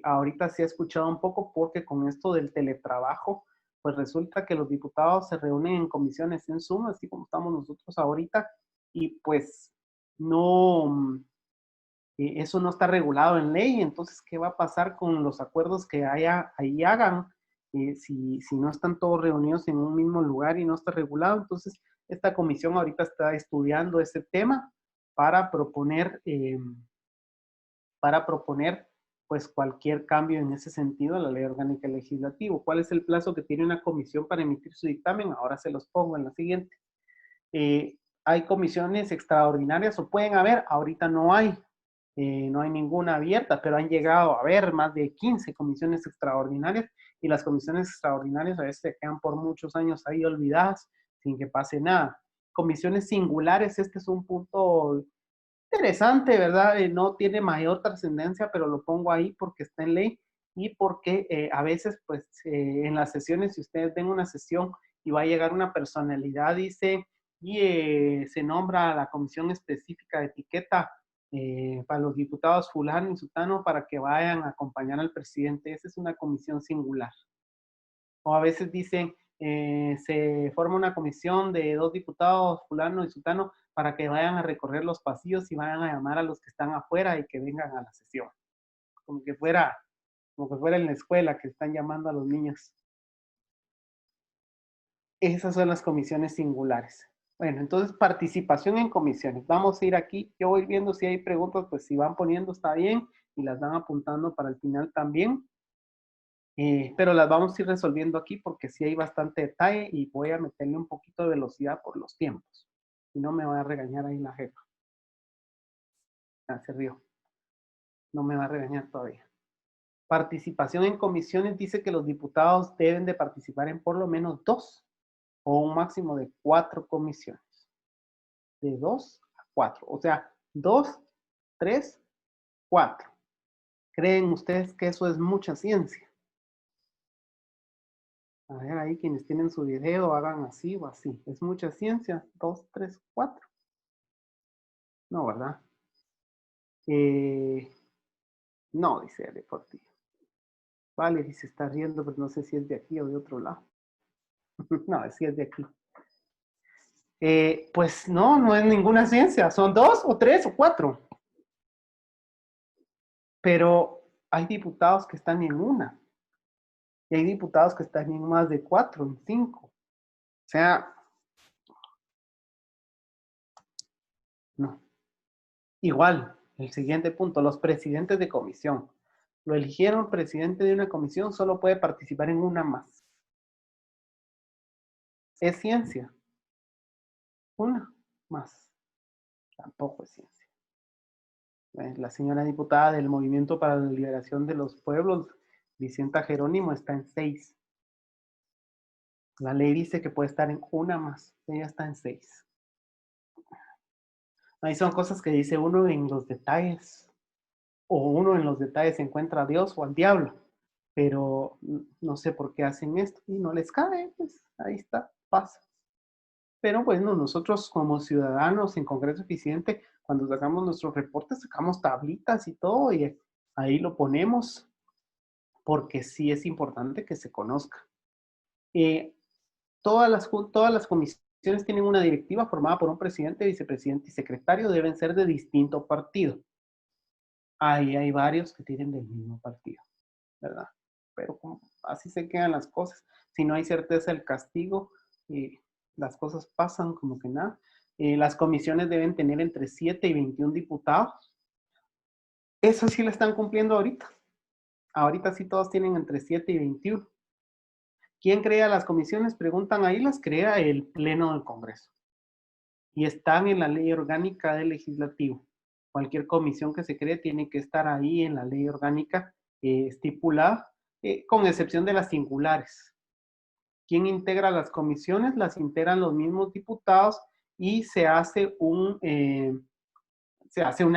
Ahorita se ha escuchado un poco porque con esto del teletrabajo, pues resulta que los diputados se reúnen en comisiones en Zoom, así como estamos nosotros ahorita, y pues no... eso no está regulado en ley. Entonces, ¿qué va a pasar con los acuerdos que ahí hagan? Si no están todos reunidos en un mismo lugar y no está regulado. Entonces, esta comisión ahorita está estudiando ese tema para proponer pues cualquier cambio en ese sentido a la ley orgánica del legislativo. ¿Cuál es el plazo que tiene una comisión para emitir su dictamen? Ahora se los pongo en la siguiente. Hay comisiones extraordinarias, o pueden haber, ahorita no hay ninguna abierta, pero han llegado a haber más de 15 comisiones extraordinarias, y las comisiones extraordinarias a veces se quedan por muchos años ahí olvidadas sin que pase nada. Comisiones singulares, este es un punto interesante, ¿verdad? No tiene mayor trascendencia, pero lo pongo ahí porque está en ley y porque a veces, pues, en las sesiones, si ustedes ven una sesión y va a llegar una personalidad, dice, y se nombra a la comisión específica de etiqueta para los diputados fulano y sutano para que vayan a acompañar al presidente. Esa es una comisión singular. O a veces dicen, se forma una comisión de 2 diputados, fulano y sutano, para que vayan a recorrer los pasillos y vayan a llamar a los que están afuera y que vengan a la sesión. Como que fuera en la escuela que están llamando a los niños. Esas son las comisiones singulares. Bueno, entonces participación en comisiones. Vamos a ir aquí. Yo voy viendo si hay preguntas, pues si van poniendo está bien y las van apuntando para el final también. Pero las vamos a ir resolviendo aquí porque sí hay bastante detalle y voy a meterle un poquito de velocidad por los tiempos. Si no me va a regañar ahí la jefa. Se rió. No me va a regañar todavía. Participación en comisiones dice que los diputados deben de participar en por lo menos 2 o un máximo de 4 comisiones. De 2 a 4. O sea, 2, 3, 4. ¿Creen ustedes que eso es mucha ciencia? A ver, ahí quienes tienen su video, hagan así o así. ¿Es mucha ciencia? 2, 3, 4. No, ¿verdad? No, dice Ale Portillo. Vale, dice, está riendo, pero no sé si es de aquí o de otro lado. No, sí es de aquí. Pues no, no es ninguna ciencia. Son 2 o 3 o 4. Pero hay diputados que están en una. Y hay diputados que están en más de 4, en 5. O sea, no. Igual, el siguiente punto, los presidentes de comisión. Lo eligieron presidente de una comisión, solo puede participar en una más. ¿Es ciencia? Una más. Tampoco es ciencia. La señora diputada del Movimiento para la Liberación de los Pueblos, Vicenta Jerónimo, está en 6. La ley dice que puede estar en una más. Ella está en 6. Ahí son cosas que dice uno en los detalles. O uno en los detalles encuentra a Dios o al diablo. Pero no sé por qué hacen esto. Y no les cabe, pues ahí está, pasa. Pero bueno, nosotros como ciudadanos en Congreso Eficiente, cuando sacamos nuestros reportes, sacamos tablitas y todo, y ahí lo ponemos, porque sí es importante que se conozca. Todas las comisiones tienen una directiva formada por un presidente, vicepresidente y secretario, deben ser de distinto partido. Ahí hay varios que tienen del mismo partido, ¿verdad? Pero así se quedan las cosas. Si no hay certeza del castigo, las cosas pasan como que nada. Las comisiones deben tener entre 7 y 21 diputados. Eso sí lo están cumpliendo ahorita. Ahorita sí todos tienen entre 7 y 21. ¿Quién crea las comisiones? Preguntan ahí, las crea el Pleno del Congreso. Y están en la ley orgánica del legislativo. Cualquier comisión que se cree tiene que estar ahí en la ley orgánica estipulada, con excepción de las singulares. ¿Quién integra las comisiones? Las integran los mismos diputados y se hace una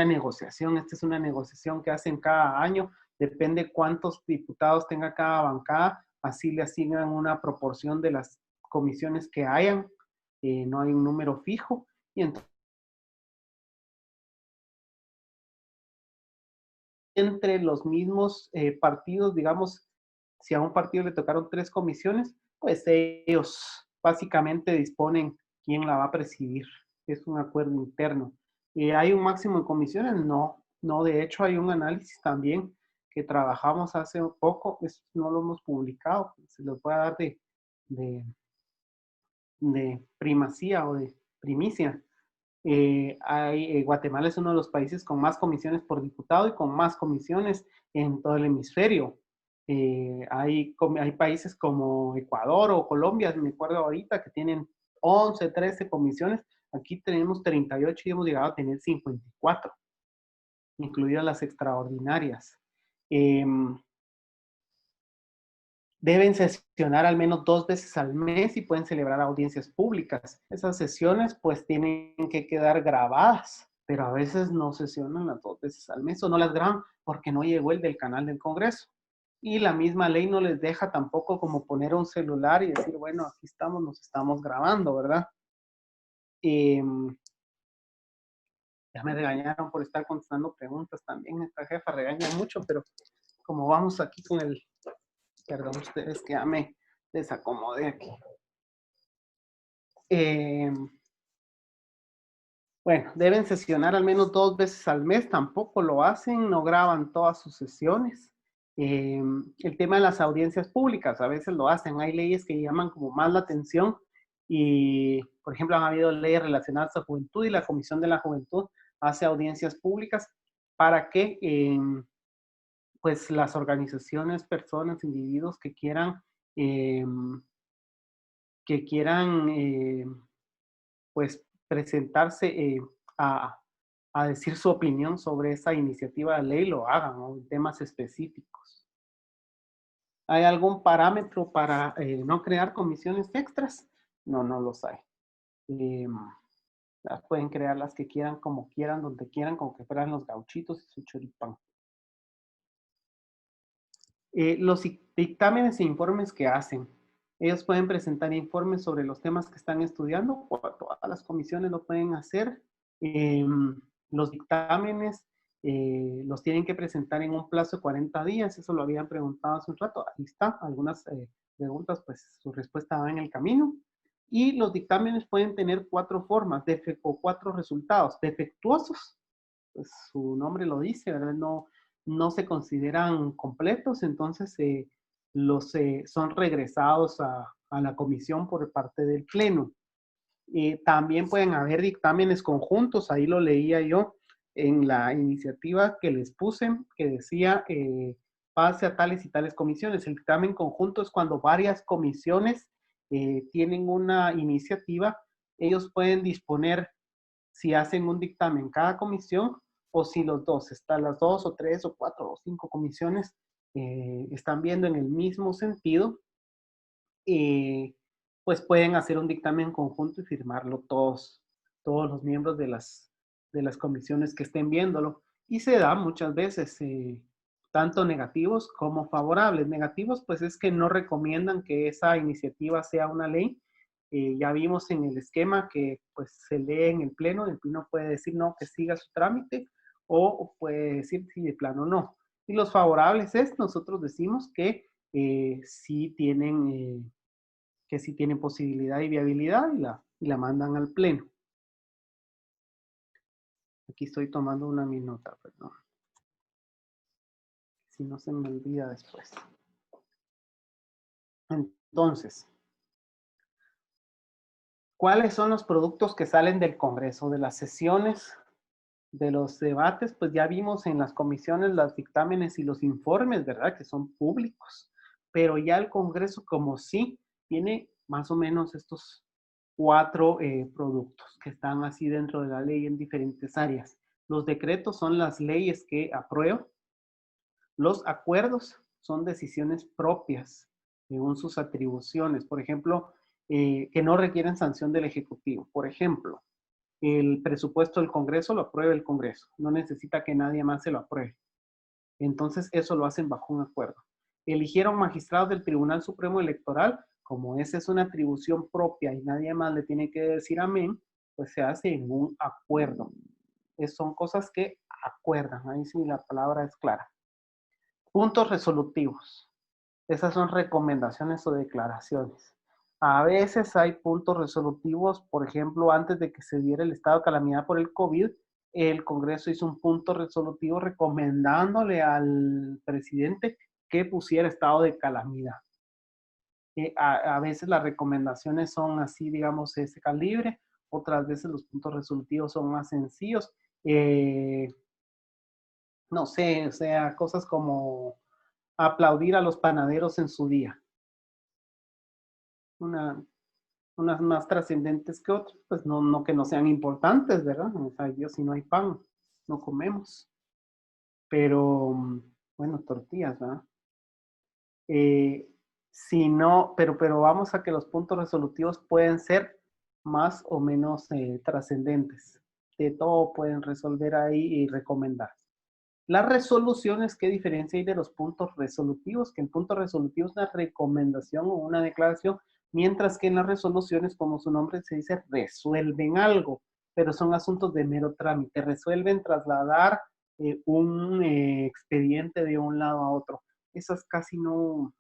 negociación. Esta es una negociación que hacen cada año. Depende cuántos diputados tenga cada bancada. Así le asignan una proporción de las comisiones que hayan. No hay un número fijo. Y entonces, entre los mismos partidos, digamos, si a un partido le tocaron 3 comisiones, pues ellos básicamente disponen quién la va a presidir. Es un acuerdo interno. ¿Hay un máximo de comisiones? No, de hecho hay un análisis también que trabajamos hace poco, no lo hemos publicado, se los voy a dar de primacía o de primicia. Guatemala es uno de los países con más comisiones por diputado y con más comisiones en todo el hemisferio. Hay países como Ecuador o Colombia, me acuerdo ahorita, que tienen 11, 13 comisiones. Aquí tenemos 38 y hemos llegado a tener 54, incluidas las extraordinarias. Deben sesionar al menos 2 veces al mes y pueden celebrar audiencias públicas. Esas sesiones pues tienen que quedar grabadas, pero a veces no sesionan las 2 veces al mes o no las graban porque no llegó el del canal del Congreso. Y la misma ley no les deja tampoco como poner un celular y decir, bueno, aquí estamos, nos estamos grabando, ¿verdad? Ya me regañaron por estar contestando preguntas también. Esta jefa regaña mucho, pero como vamos aquí con el... Perdón ustedes que ya me desacomodé aquí. Bueno, deben sesionar al menos 2 veces al mes, tampoco lo hacen, no graban todas sus sesiones. El tema de las audiencias públicas, a veces lo hacen, hay leyes que llaman como más la atención y, por ejemplo, han habido leyes relacionadas a juventud y la Comisión de la Juventud hace audiencias públicas para que pues las organizaciones, personas, individuos que quieran pues presentarse a decir su opinión sobre esa iniciativa de ley, lo hagan, ¿no? En temas específicos. ¿Hay algún parámetro para no crear comisiones extras? No, no los hay. Las pueden crear las que quieran, como quieran, donde quieran, como que fueran los gauchitos y su choripán. Los dictámenes e informes que hacen. Ellos pueden presentar informes sobre los temas que están estudiando, todas las comisiones lo pueden hacer. Los dictámenes los tienen que presentar en un plazo de 40 días, eso lo habían preguntado hace un rato, ahí está, algunas preguntas, pues su respuesta va en el camino. Y los dictámenes pueden tener 4 formas, o 4 resultados. Defectuosos, pues su nombre lo dice, ¿verdad? No se consideran completos, entonces son regresados a la comisión por parte del pleno. También pueden haber dictámenes conjuntos, ahí lo leía yo en la iniciativa que les puse, que decía pase a tales y tales comisiones. El dictamen conjunto es cuando varias comisiones tienen una iniciativa, ellos pueden disponer si hacen un dictamen cada comisión o si los dos, están las 2 o 3 o 4 o 5 comisiones están viendo en el mismo sentido, pues pueden hacer un dictamen conjunto y firmarlo todos los miembros de las comisiones que estén viéndolo. Y se da muchas veces, tanto negativos como favorables. Negativos, pues es que no recomiendan que esa iniciativa sea una ley. Ya vimos en el esquema que pues se lee en el pleno puede decir no, que siga su trámite, o puede decir sí, de plano no. Y los favorables nosotros decimos que sí tienen posibilidad y viabilidad y la mandan al pleno. Aquí estoy tomando una minuta, perdón. Si no se me olvida después. Entonces, ¿cuáles son los productos que salen del Congreso, de las sesiones, de los debates? Pues ya vimos en las comisiones los dictámenes y los informes, ¿verdad? Que son públicos. Pero ya el Congreso como sí tiene más o menos estos 4 productos que están así dentro de la ley en diferentes áreas. Los decretos son las leyes que aprueba. Los acuerdos son decisiones propias según sus atribuciones. Por ejemplo, que no requieren sanción del Ejecutivo. Por ejemplo, el presupuesto del Congreso lo aprueba el Congreso. No necesita que nadie más se lo apruebe. Entonces, eso lo hacen bajo un acuerdo. Eligieron magistrados del Tribunal Supremo Electoral. Como esa es una atribución propia y nadie más le tiene que decir amén, pues se hace en un acuerdo. Son cosas que acuerdan. Ahí sí la palabra es clara. Puntos resolutivos. Esas son recomendaciones o declaraciones. A veces hay puntos resolutivos, por ejemplo, antes de que se diera el estado de calamidad por el COVID, el Congreso hizo un punto resolutivo recomendándole al presidente que pusiera estado de calamidad. A veces las recomendaciones son así, digamos, ese calibre, otras veces los puntos resolutivos son más sencillos. No sé, o sea, cosas como aplaudir a los panaderos en su día. Unas más trascendentes que otras, pues no que no sean importantes, ¿verdad? O sea, Dios, si no hay pan, no comemos. Pero, bueno, tortillas, ¿verdad? Si no, pero vamos a que los puntos resolutivos pueden ser más o menos trascendentes. De todo pueden resolver ahí y recomendar. Las resoluciones, ¿qué diferencia hay de los puntos resolutivos? Que el punto resolutivo es una recomendación o una declaración, mientras que en las resoluciones, como su nombre se dice, resuelven algo, pero son asuntos de mero trámite. Resuelven trasladar un expediente de un lado a otro. Esas casi no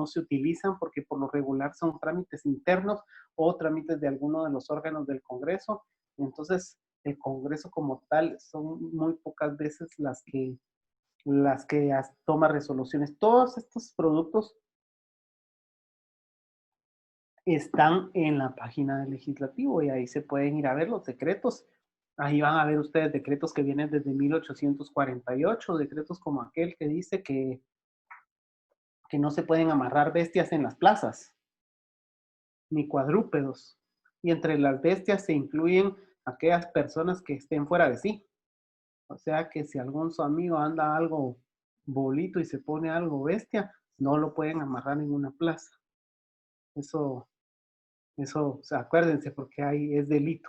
se utilizan porque por lo regular son trámites internos o trámites de alguno de los órganos del Congreso. Entonces, el Congreso como tal son muy pocas veces las que toma resoluciones. Todos estos productos están en la página del legislativo y ahí se pueden ir a ver los decretos. Ahí van a ver ustedes decretos que vienen desde 1848, decretos como aquel que dice que no se pueden amarrar bestias en las plazas, ni cuadrúpedos. Y entre las bestias se incluyen aquellas personas que estén fuera de sí. O sea que si algún su amigo anda algo bolito y se pone algo bestia, no lo pueden amarrar en una plaza. Eso, o sea, acuérdense porque ahí es delito,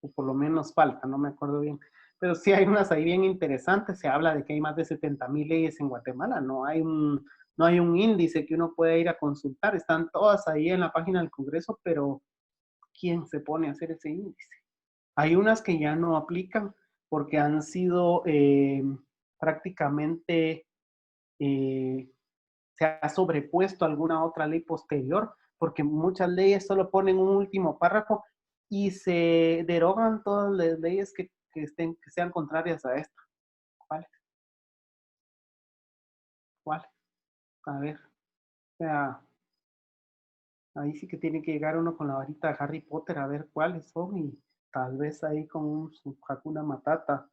o por lo menos falta, no me acuerdo bien. Pero sí hay unas ahí bien interesantes, se habla de que hay más de 70,000 leyes en Guatemala, no hay un índice que uno pueda ir a consultar, están todas ahí en la página del Congreso, pero ¿quién se pone a hacer ese índice? Hay unas que ya no aplican porque han sido prácticamente, se ha sobrepuesto alguna otra ley posterior, porque muchas leyes solo ponen un último párrafo y se derogan todas las leyes que sean contrarias a esto. ¿Cuál? ¿Cuál? A ver, o sea, ahí sí que tiene que llegar uno con la varita de Harry Potter a ver cuáles son y tal vez ahí con un Hakuna Matata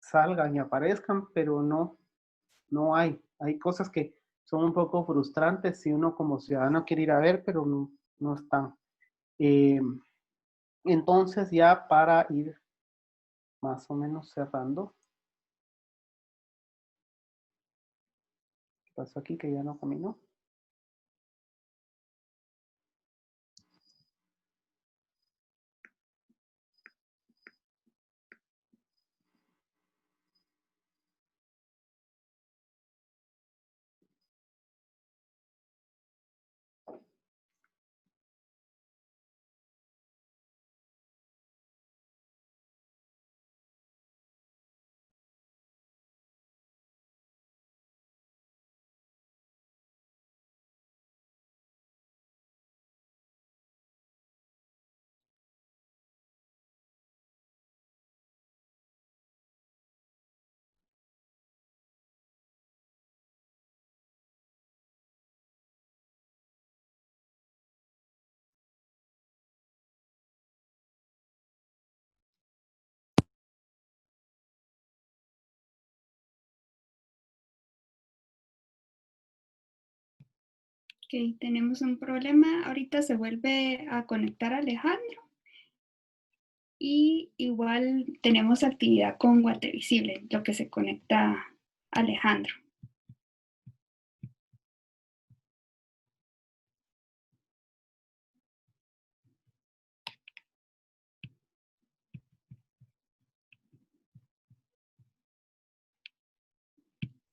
salgan y aparezcan, pero no hay. Hay cosas que son un poco frustrantes si uno como ciudadano quiere ir a ver, pero no están. Eh, entonces ya para ir más o menos cerrando, ¿qué pasó aquí que ya no caminó?
Ok, tenemos un problema. Ahorita se vuelve a conectar Alejandro. Y igual tenemos actividad con Guatevisible, lo que se conecta Alejandro.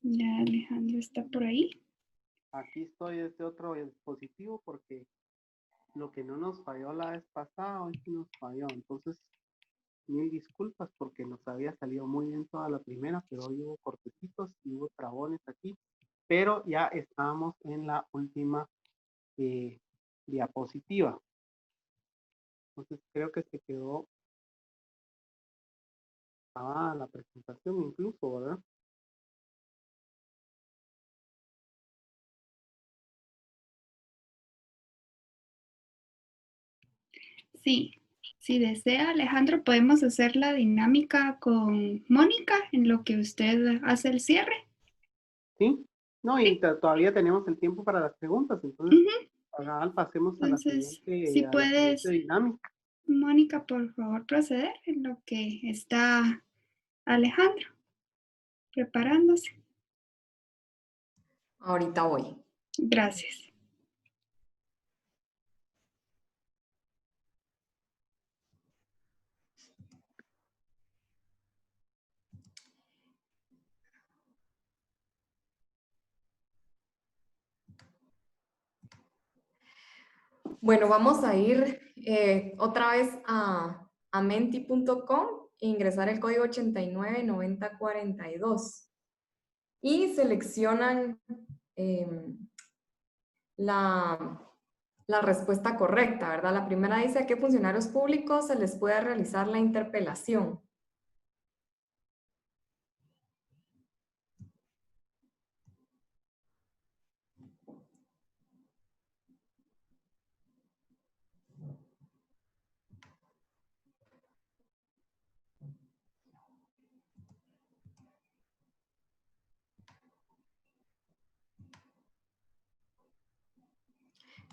Ya Alejandro está por ahí.
Aquí estoy desde otro dispositivo porque lo que no nos falló la vez pasada, hoy sí nos falló. Entonces, mil disculpas porque nos había salido muy bien toda la primera, pero hoy hubo cortecitos y hubo trabones aquí. Pero ya estamos en la última diapositiva. Entonces creo que se quedó grabada la presentación incluso, ¿verdad?
Sí, si desea, Alejandro, podemos hacer la dinámica con Mónica en lo que usted hace el cierre.
¿Sí? No, y
Sí.
todavía tenemos el tiempo para las preguntas, entonces
Ujú.
pasemos
Entonces, si
a la siguiente
puedes,
dinámica.
Mónica, por favor, proceder en lo que está Alejandro preparándose.
Ahorita voy.
Gracias.
Bueno, vamos a ir otra vez a menti.com e ingresar el código 899042 y seleccionan la, la respuesta correcta, ¿verdad? La primera dice a qué funcionarios públicos se les puede realizar la interpelación.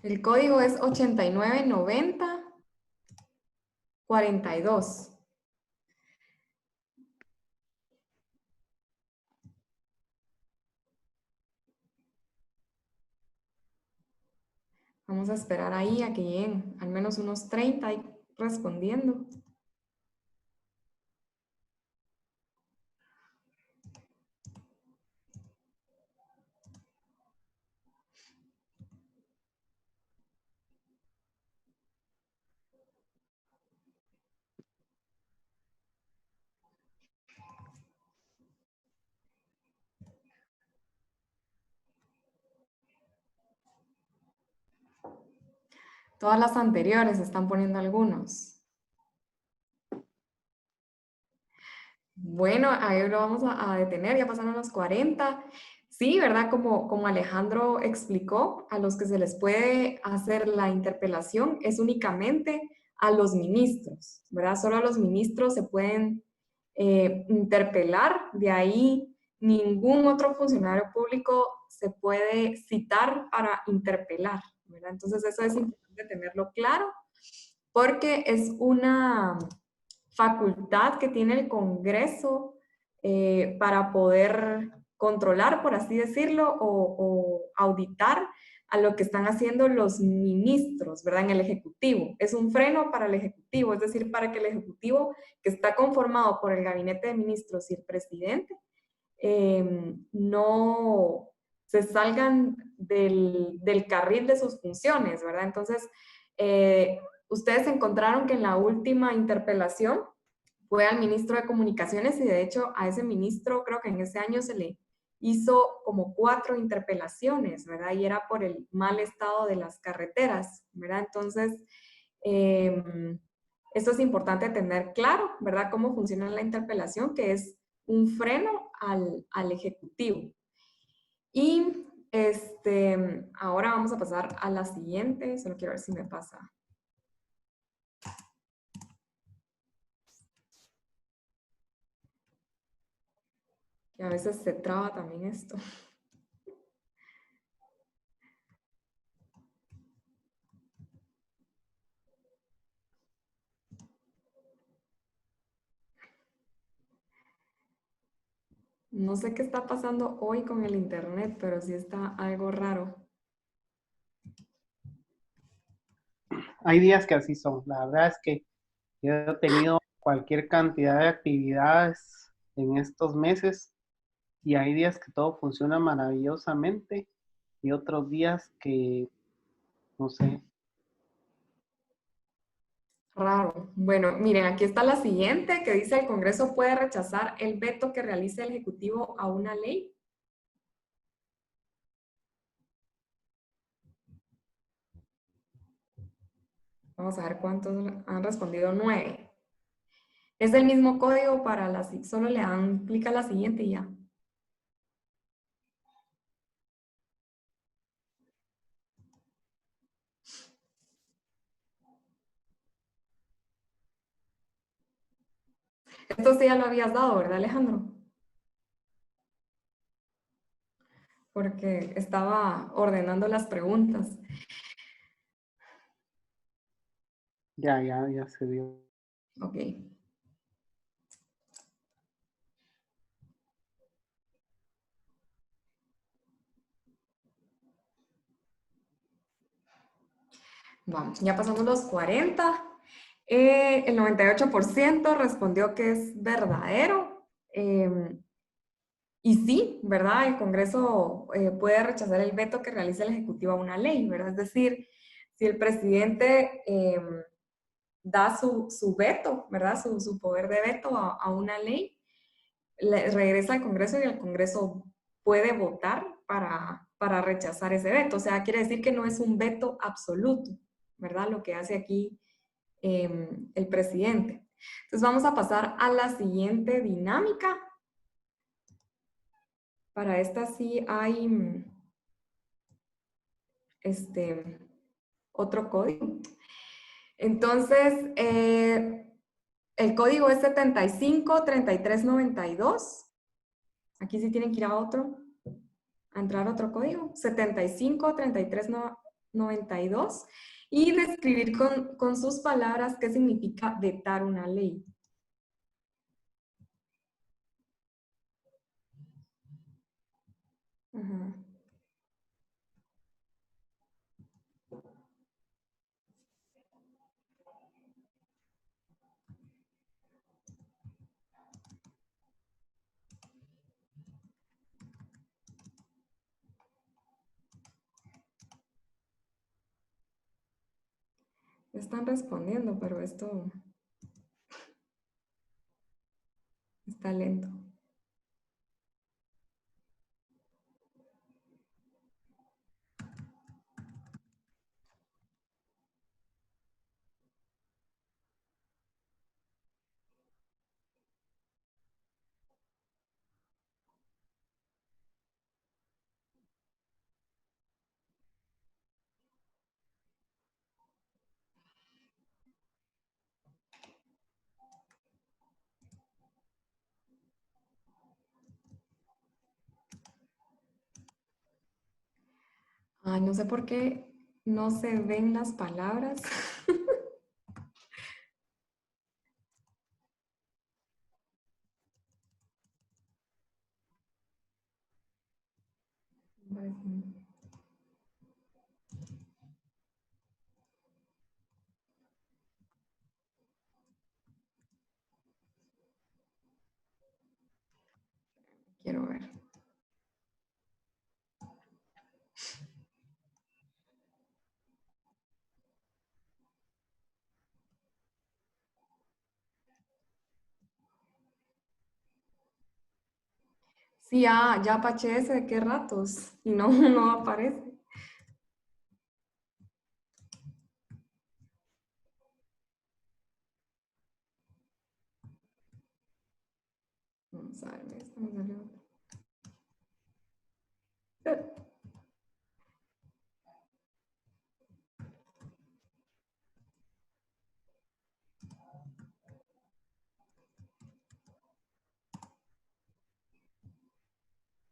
El código es 899042. Vamos a esperar ahí a que lleguen al menos unos 30 ahí respondiendo. Todas las anteriores están poniendo algunos. Bueno, ahí lo vamos a detener, ya pasaron los 40. Sí, ¿verdad? Como Alejandro explicó, a los que se les puede hacer la interpelación es únicamente a los ministros, ¿verdad? Solo a los ministros se pueden interpelar, de ahí ningún otro funcionario público se puede citar para interpelar, ¿verdad? Entonces eso es importante tenerlo claro porque es una facultad que tiene el Congreso para poder controlar, por así decirlo, o auditar a lo que están haciendo los ministros, ¿verdad? En el Ejecutivo. Es un freno para el Ejecutivo, es decir, para que el Ejecutivo, que está conformado por el Gabinete de Ministros y el presidente, no se salgan del carril de sus funciones, ¿verdad? Entonces, ustedes encontraron que en la última interpelación fue al ministro de Comunicaciones y de hecho a ese ministro creo que en ese año se le hizo como 4 interpelaciones, ¿verdad? Y era por el mal estado de las carreteras, ¿verdad? Entonces, esto es importante tener claro, ¿verdad? Cómo funciona la interpelación, que es un freno al Ejecutivo. Y ahora vamos a pasar a la siguiente, solo quiero ver si me pasa. Y a veces se traba también esto. No sé qué está pasando hoy con el internet, pero sí está algo raro.
Hay días que así son. La verdad es que yo he tenido cualquier cantidad de actividades en estos meses y hay días que todo funciona maravillosamente y otros días que, no sé.
Raro. Bueno, miren, aquí está la siguiente que dice el Congreso puede rechazar el veto que realice el Ejecutivo a una ley. Vamos a ver cuántos han respondido. 9. Es el mismo código para la, solo le dan clic a la siguiente y ya. Esto sí ya lo habías dado, ¿verdad, Alejandro? Porque estaba ordenando las preguntas.
Ya se dio.
Ok. Vamos, ya pasamos los 40. El 98% respondió que es verdadero. Y sí, ¿verdad? El Congreso puede rechazar el veto que realice el Ejecutivo a una ley, ¿verdad? Es decir, si el presidente da su veto, ¿verdad? Su poder de veto a una ley, regresa al Congreso y el Congreso puede votar para rechazar ese veto. O sea, quiere decir que no es un veto absoluto, ¿verdad? Lo que hace aquí el presidente. Entonces vamos a pasar a la siguiente dinámica. Para esta sí hay otro código. Entonces, el código es 753392. Aquí sí tienen que ir a entrar a otro código. 753392. Y describir con sus palabras qué significa vetar una ley. Ajá. Están respondiendo, pero esto está lento. Ay, no sé por qué no se ven las palabras. Quiero ver. Sí, ya paché ese de qué ratos y no, no aparece. Vamos a ver, esto me salió otro.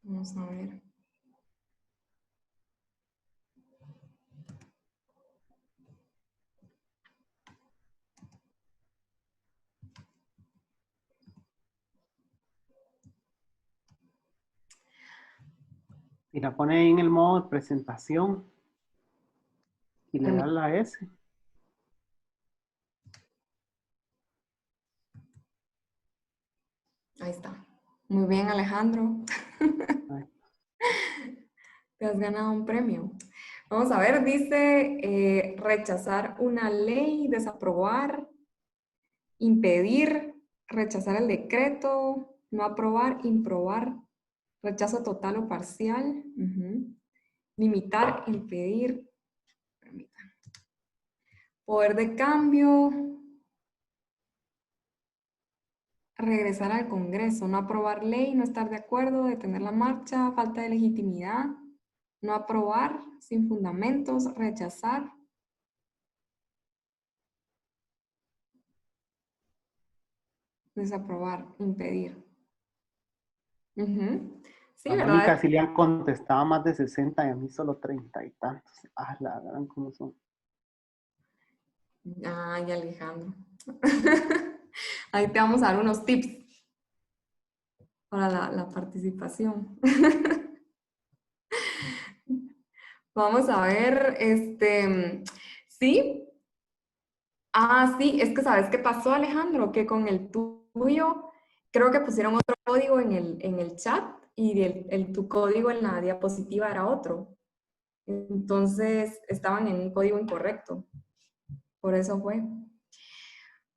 Vamos a ver.
Y la pone ahí en el modo de presentación y le da la S.
Ahí está. Muy bien, Alejandro.
Ay,
Te has ganado un premio. Vamos a ver, dice rechazar una ley, desaprobar, impedir, rechazar el decreto, no aprobar, improbar, rechazo total o parcial, limitar, impedir, permítanme. Poder de cambio, regresar al Congreso, no aprobar ley, no estar de acuerdo, detener la marcha, falta de legitimidad, no aprobar, sin fundamentos, rechazar. Desaprobar, impedir. Sí,
A
¿verdad?
Mónica sí le han contestado más de 60 y a mí solo 30 y tantos. Ah, la gran cómo son.
Ay, Alejandro. Ahí te vamos a dar unos tips para la participación. Vamos a ver, sí. Ah, sí, es que ¿sabes qué pasó, Alejandro? Que con el tuyo, creo que pusieron otro código en el chat y tu código en la diapositiva era otro. Entonces, estaban en un código incorrecto. Por eso fue.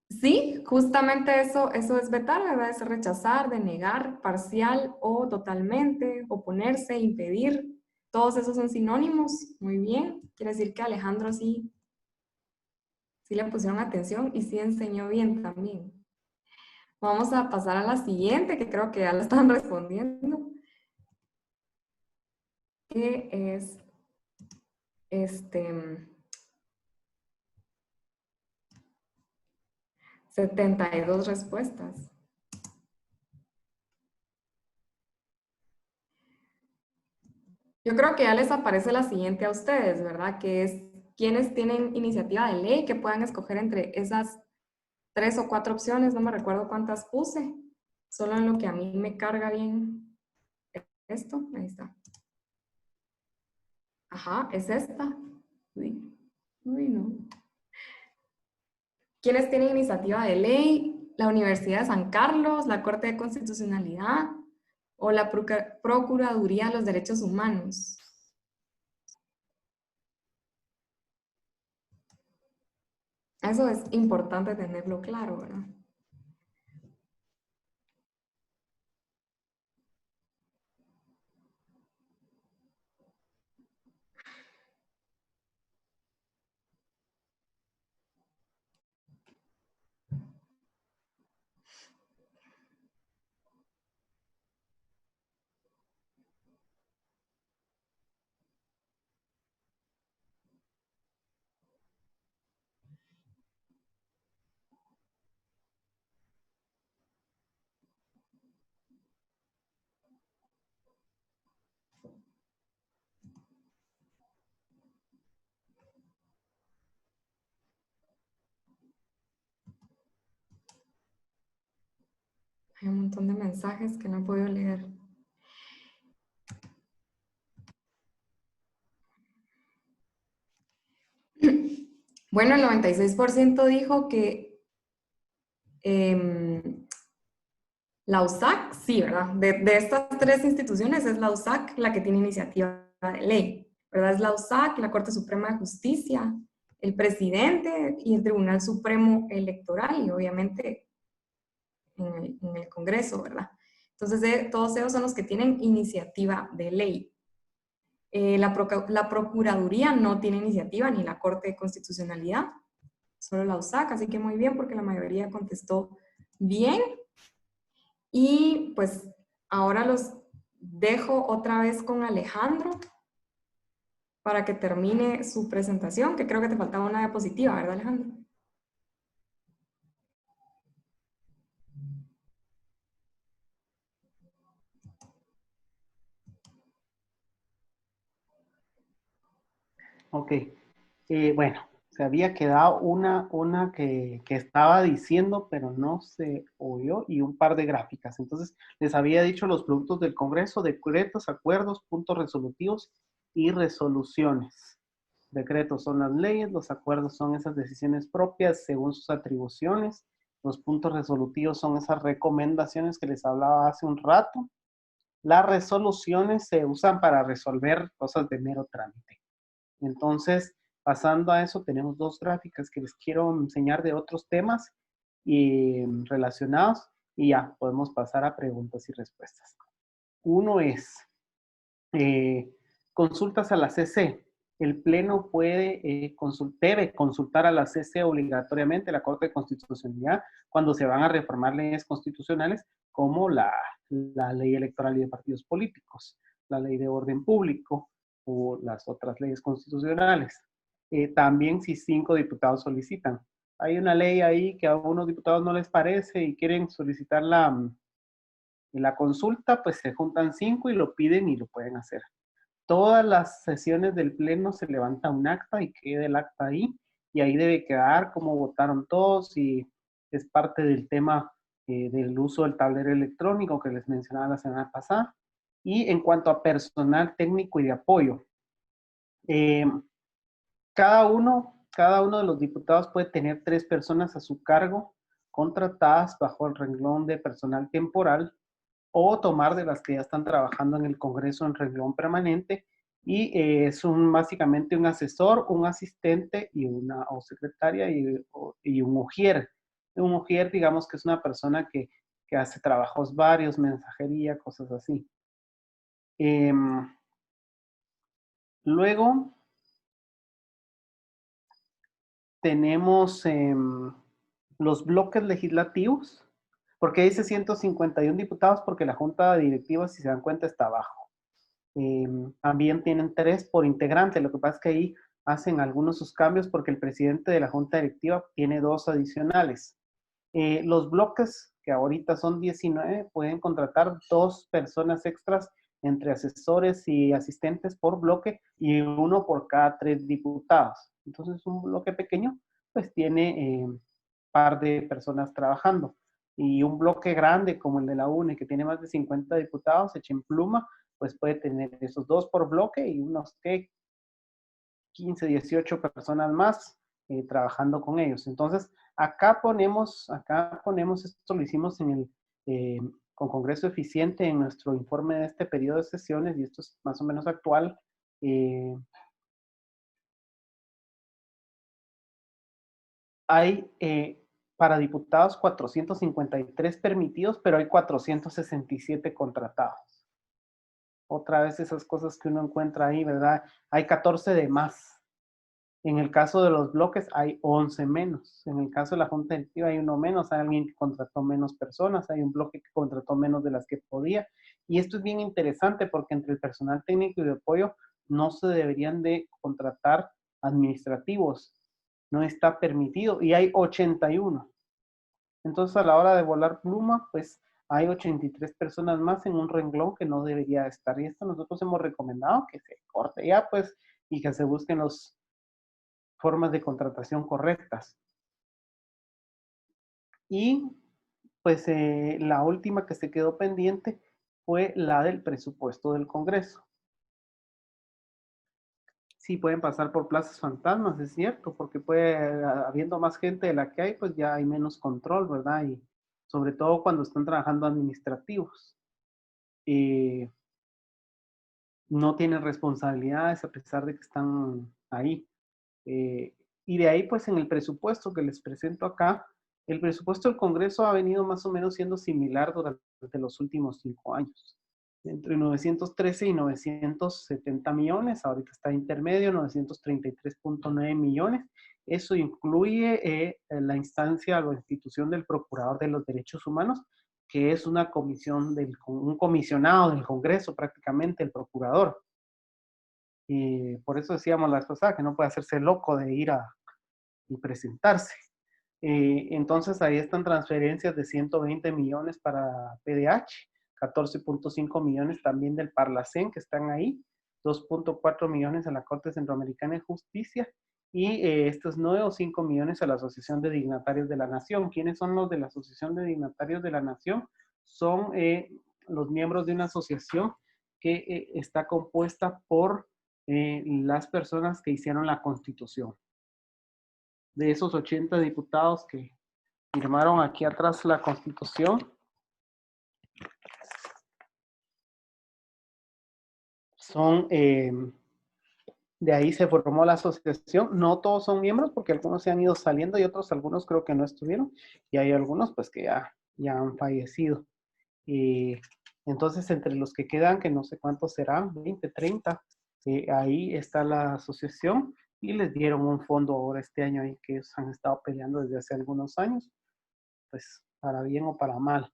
Sí, justamente eso es vetar, ¿verdad? Es rechazar, denegar, parcial o totalmente, oponerse, impedir. Todos esos son sinónimos. Muy bien. Quiere decir que Alejandro sí le pusieron atención y sí enseñó bien también. Vamos a pasar a la siguiente, que creo que ya la están respondiendo. Que es 72 respuestas. Yo creo que ya les aparece la siguiente a ustedes, ¿verdad? Que es quienes tienen iniciativa de ley, que puedan escoger entre esas 3 o 4 opciones, no me recuerdo cuántas puse, solo en lo que a mí me carga bien esto, ahí está. Ajá, es esta. Uy, no. ¿Quiénes tienen iniciativa de ley? La Universidad de San Carlos, la Corte de Constitucionalidad o la Procuraduría de los Derechos Humanos. Eso es importante tenerlo claro, ¿verdad? Hay un montón de mensajes que no he podido leer. Bueno, el 96% dijo que la USAC, sí, ¿verdad? De estas 3 instituciones es la USAC la que tiene iniciativa de ley, ¿verdad? Es la USAC, la Corte Suprema de Justicia, el presidente y el Tribunal Supremo Electoral y obviamente en el Congreso, ¿verdad? Entonces, todos ellos son los que tienen iniciativa de ley. La Procuraduría no tiene iniciativa ni la Corte de Constitucionalidad, solo la USAC, así que muy bien porque la mayoría contestó bien. Y pues ahora los dejo otra vez con Alejandro para que termine su presentación, que creo que te faltaba una diapositiva, ¿verdad, Alejandro?
Ok. Bueno, se había quedado una que estaba diciendo, pero no se oyó, y un par de gráficas. Entonces, les había dicho los productos del Congreso: decretos, acuerdos, puntos resolutivos y resoluciones. Decretos son las leyes, los acuerdos son esas decisiones propias según sus atribuciones, los puntos resolutivos son esas recomendaciones que les hablaba hace un rato. Las resoluciones se usan para resolver cosas de mero trámite. Entonces, pasando a eso, tenemos 2 gráficas que les quiero enseñar de otros temas relacionados y ya podemos pasar a preguntas y respuestas. Uno es consultas a la CC. El Pleno debe consultar a la CC obligatoriamente, la Corte de Constitucionalidad, cuando se van a reformar leyes constitucionales como la ley electoral y de partidos políticos, la ley de orden público o las otras leyes constitucionales. También si 5 diputados solicitan. hay una ley ahí que a algunos diputados no les parece y quieren solicitar la consulta, pues se juntan 5 y lo piden y lo pueden hacer. Todas las sesiones del pleno se levanta un acta y queda el acta ahí, y ahí debe quedar cómo votaron todos, y es parte del tema del uso del tablero electrónico que les mencionaba la semana pasada. Y en cuanto a personal técnico y de apoyo, eh, cada uno de los diputados puede tener 3 personas a su cargo contratadas bajo el renglón de personal temporal, o tomar de las que ya están trabajando en el Congreso en renglón permanente, y es básicamente un asesor, un asistente y o secretaria y un ujier. Un ujier, digamos que es una persona que hace trabajos varios, mensajería, cosas así. Luego tenemos los bloques legislativos, porque dice 151 diputados porque la junta directiva, si se dan cuenta, está abajo. También tienen 3 por integrante. Lo que pasa es que ahí hacen algunos sus cambios porque el presidente de la junta directiva tiene 2 adicionales. Los bloques, que ahorita son 19, pueden contratar 2 personas extras entre asesores y asistentes por bloque, y 1 por cada 3 diputados. Entonces, un bloque pequeño, pues tiene par de personas trabajando. Y un bloque grande como el de la UNE, que tiene más de 50 diputados, echen pluma, pues puede tener esos 2 por bloque y unos 15, 18 personas más trabajando con ellos. Entonces, acá ponemos esto lo hicimos con Congreso Eficiente en nuestro informe de este periodo de sesiones, y esto es más o menos actual. Hay para diputados 453 permitidos, pero hay 467 contratados. Otra vez esas cosas que uno encuentra ahí, ¿verdad? Hay 14 de más. En el caso de los bloques hay 11 menos. En el caso de la junta directiva hay 1 menos. Hay alguien que contrató menos personas. Hay un bloque que contrató menos de las que podía. Y esto es bien interesante porque entre el personal técnico y de apoyo no se deberían de contratar administrativos. No está permitido. Y hay 81. Entonces, a la hora de volar pluma, pues hay 83 personas más en un renglón que no debería estar. Y esto nosotros hemos recomendado que se corte ya, pues, y que se busquen las formas de contratación correctas. Y pues la última que se quedó pendiente fue la del presupuesto del Congreso. Sí, pueden pasar por plazas fantasmas, es cierto, porque habiendo más gente de la que hay, pues ya hay menos control, ¿verdad? Y sobre todo cuando están trabajando administrativos. No tienen responsabilidades a pesar de que están ahí. Y de ahí, pues en el presupuesto que les presento acá, el presupuesto del Congreso ha venido más o menos siendo similar durante los últimos 5 años. Entre 913 y 970 millones, ahorita está intermedio, 933.9 millones. Eso incluye la instancia o la institución del Procurador de los Derechos Humanos, que es una comisión, un comisionado del Congreso prácticamente, el procurador. Y por eso decíamos la vez pasada que no puede hacerse loco de ir y presentarse. Entonces ahí están transferencias de 120 millones para PDH, 14.5 millones también del Parlacén que están ahí, 2.4 millones a la Corte Centroamericana de Justicia, y estos nuevos 5 millones a la Asociación de Dignatarios de la Nación. ¿Quiénes son los de la Asociación de Dignatarios de la Nación? Son los miembros de una asociación que está compuesta por las personas que hicieron la Constitución. De esos 80 diputados que firmaron aquí atrás la Constitución, de ahí se formó la asociación. No todos son miembros porque algunos se han ido saliendo y algunos creo que no estuvieron, y hay algunos pues que ya han fallecido. Entonces, entre los que quedan, que no sé cuántos serán, 20, 30, ahí está la asociación, y les dieron un fondo ahora este año ahí que ellos han estado peleando desde hace algunos años, pues para bien o para mal,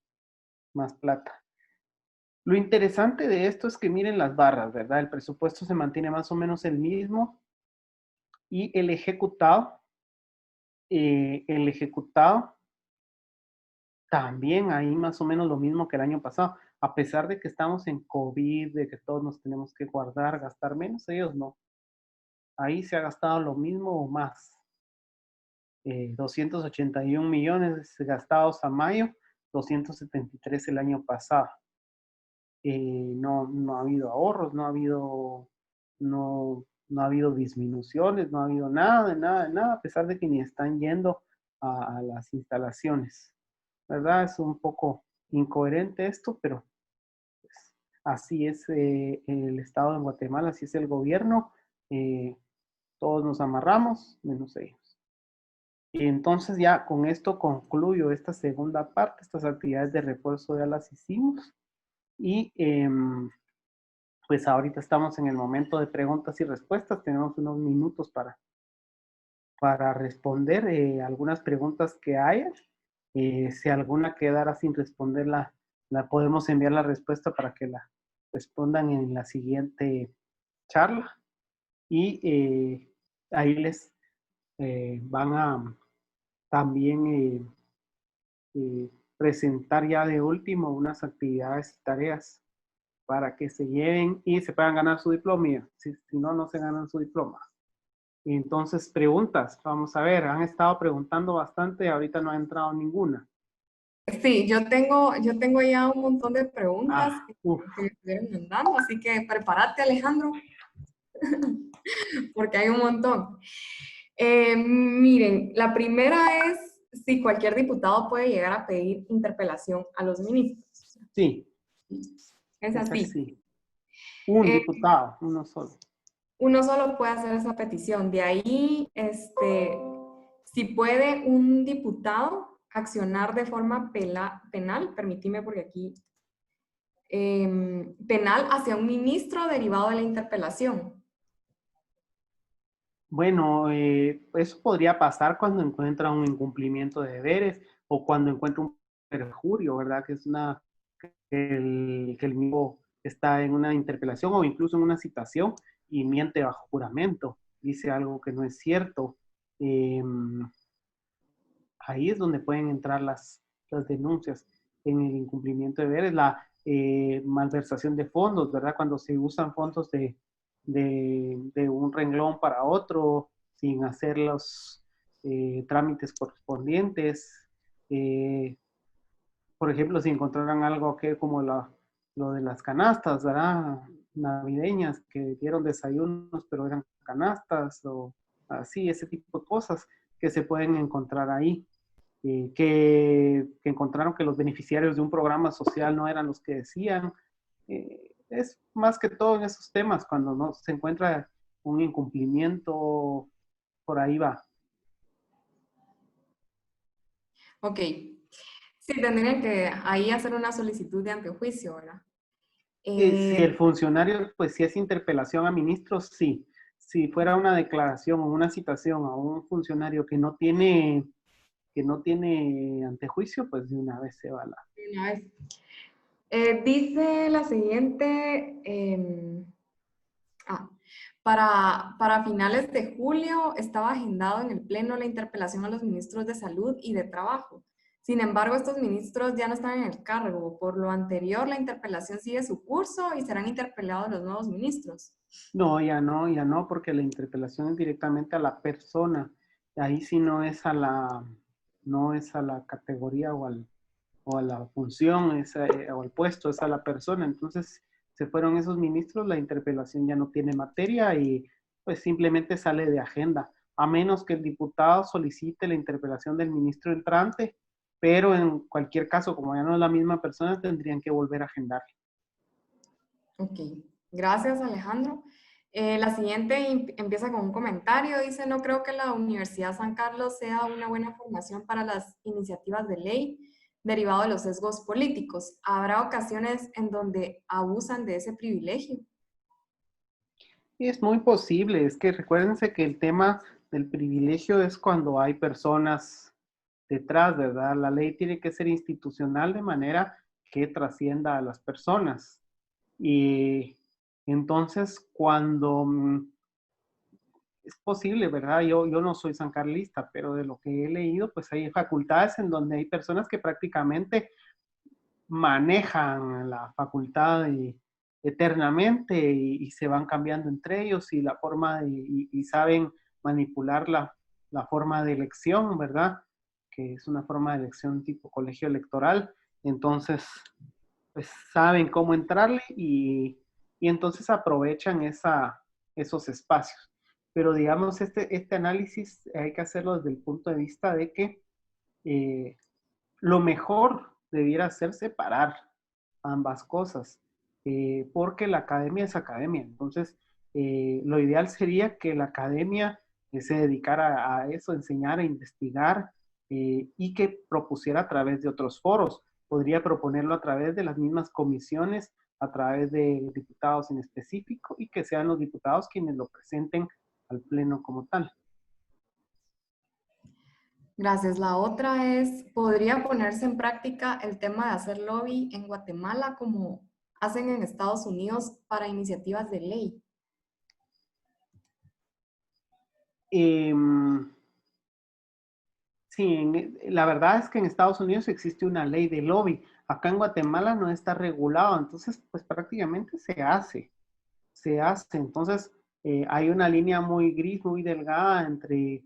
más plata. Lo interesante de esto es que miren las barras, ¿verdad? El presupuesto se mantiene más o menos el mismo, y el ejecutado El ejecutado también ahí más o menos lo mismo que el año pasado. A pesar de que estamos en COVID, de que todos nos tenemos que guardar, gastar menos, ellos no. Ahí se ha gastado lo mismo o más. 281 millones gastados a mayo, 273 el año pasado. No ha habido ahorros, no ha habido disminuciones, no ha habido nada, de nada, de nada, a pesar de que ni están yendo a las instalaciones. ¿Verdad? Es un poco incoherente esto, pero pues, así es el Estado de Guatemala, así es el gobierno. Todos nos amarramos, menos ellos. Y entonces ya con esto concluyo esta segunda parte. Estas actividades de refuerzo ya las hicimos. Y pues ahorita estamos en el momento de preguntas y respuestas. Tenemos unos minutos para responder algunas preguntas que haya. Si alguna quedara sin responder, la podemos enviar la respuesta para que la respondan en la siguiente charla. Y ahí les van a también presentar ya de último unas actividades y tareas para que se lleven y se puedan ganar su diploma. Si no, no se ganan su diploma. Y entonces, preguntas. Vamos a ver, han estado preguntando bastante y ahorita no ha entrado ninguna.
Sí, yo tengo ya un montón de preguntas que me estuvieron mandando, así que prepárate, Alejandro, porque hay un montón. Miren, la primera es si cualquier diputado puede llegar a pedir interpelación a los ministros.
Sí.
Es así.
Sí. Un diputado, uno solo.
Uno solo puede hacer esa petición. De ahí, si puede un diputado accionar de forma penal, permíteme porque aquí, penal hacia un ministro derivado de la interpelación.
Bueno, eso podría pasar cuando encuentra un incumplimiento de deberes o cuando encuentra un perjurio, ¿verdad? Que es que el mismo está en una interpelación o incluso en una citación y miente bajo juramento, dice algo que no es cierto. Ahí es donde pueden entrar las denuncias en el incumplimiento de deberes, la malversación de fondos, ¿verdad? Cuando se usan fondos de un renglón para otro sin hacer los trámites correspondientes. Por ejemplo, si encontraran algo que como lo de las canastas, ¿verdad? Navideñas que dieron desayunos, pero eran canastas o así, ese tipo de cosas que se pueden encontrar ahí. Que encontraron que los beneficiarios de un programa social no eran los que decían. Es más que todo en esos temas, cuando no se encuentra un incumplimiento, por ahí va.
Ok. Sí, tendrían que ahí hacer una solicitud de antejuicio, ¿verdad?
Si el funcionario, pues si es interpelación a ministros, sí. Si fuera una declaración o una citación a un funcionario que no tiene antejuicio, pues de una vez se va la...
De una vez. Dice la siguiente, para finales de julio estaba agendado en el Pleno la interpelación a los ministros de Salud y de Trabajo. Sin embargo, estos ministros ya no están en el cargo. Por lo anterior, la interpelación sigue su curso y serán interpelados los nuevos ministros.
No, ya no, porque la interpelación es directamente a la persona. Ahí sí no es a la categoría o a la función o al puesto, es a la persona. Entonces, se fueron esos ministros, la interpelación ya no tiene materia y pues simplemente sale de agenda, a menos que el diputado solicite la interpelación del ministro entrante, pero en cualquier caso, como ya no es la misma persona, tendrían que volver a agendar.
Ok, gracias Alejandro. La siguiente empieza con un comentario, dice, no creo que la Universidad San Carlos sea una buena formación para las iniciativas de ley derivado de los sesgos políticos. ¿Habrá ocasiones en donde abusan de ese privilegio?
Y es muy posible, es que recuérdense que el tema del privilegio es cuando hay personas detrás, ¿verdad? La ley tiene que ser institucional de manera que trascienda a las personas. Y entonces, cuando es posible, ¿verdad? Yo no soy sancarlista, pero de lo que he leído, pues hay facultades en donde hay personas que prácticamente manejan la facultad eternamente y se van cambiando entre ellos y la forma y saben manipular la forma de elección, ¿verdad? Que es una forma de elección tipo colegio electoral. Entonces, pues saben cómo entrarle y entonces aprovechan esos espacios. Pero digamos, este análisis hay que hacerlo desde el punto de vista de que lo mejor debiera ser separar ambas cosas, porque la academia es academia. Entonces, lo ideal sería que la academia se dedicara a eso, a enseñar, a investigar y que propusiera a través de otros foros. Podría proponerlo a través de las mismas comisiones, a través de diputados en específico y que sean los diputados quienes lo presenten al pleno como tal.
Gracias. La otra es, ¿podría ponerse en práctica el tema de hacer lobby en Guatemala como hacen en Estados Unidos para iniciativas de ley?
Sí, la verdad es que en Estados Unidos existe una ley de lobby. Acá en Guatemala no está regulado, entonces pues prácticamente se hace. Entonces hay una línea muy gris, muy delgada entre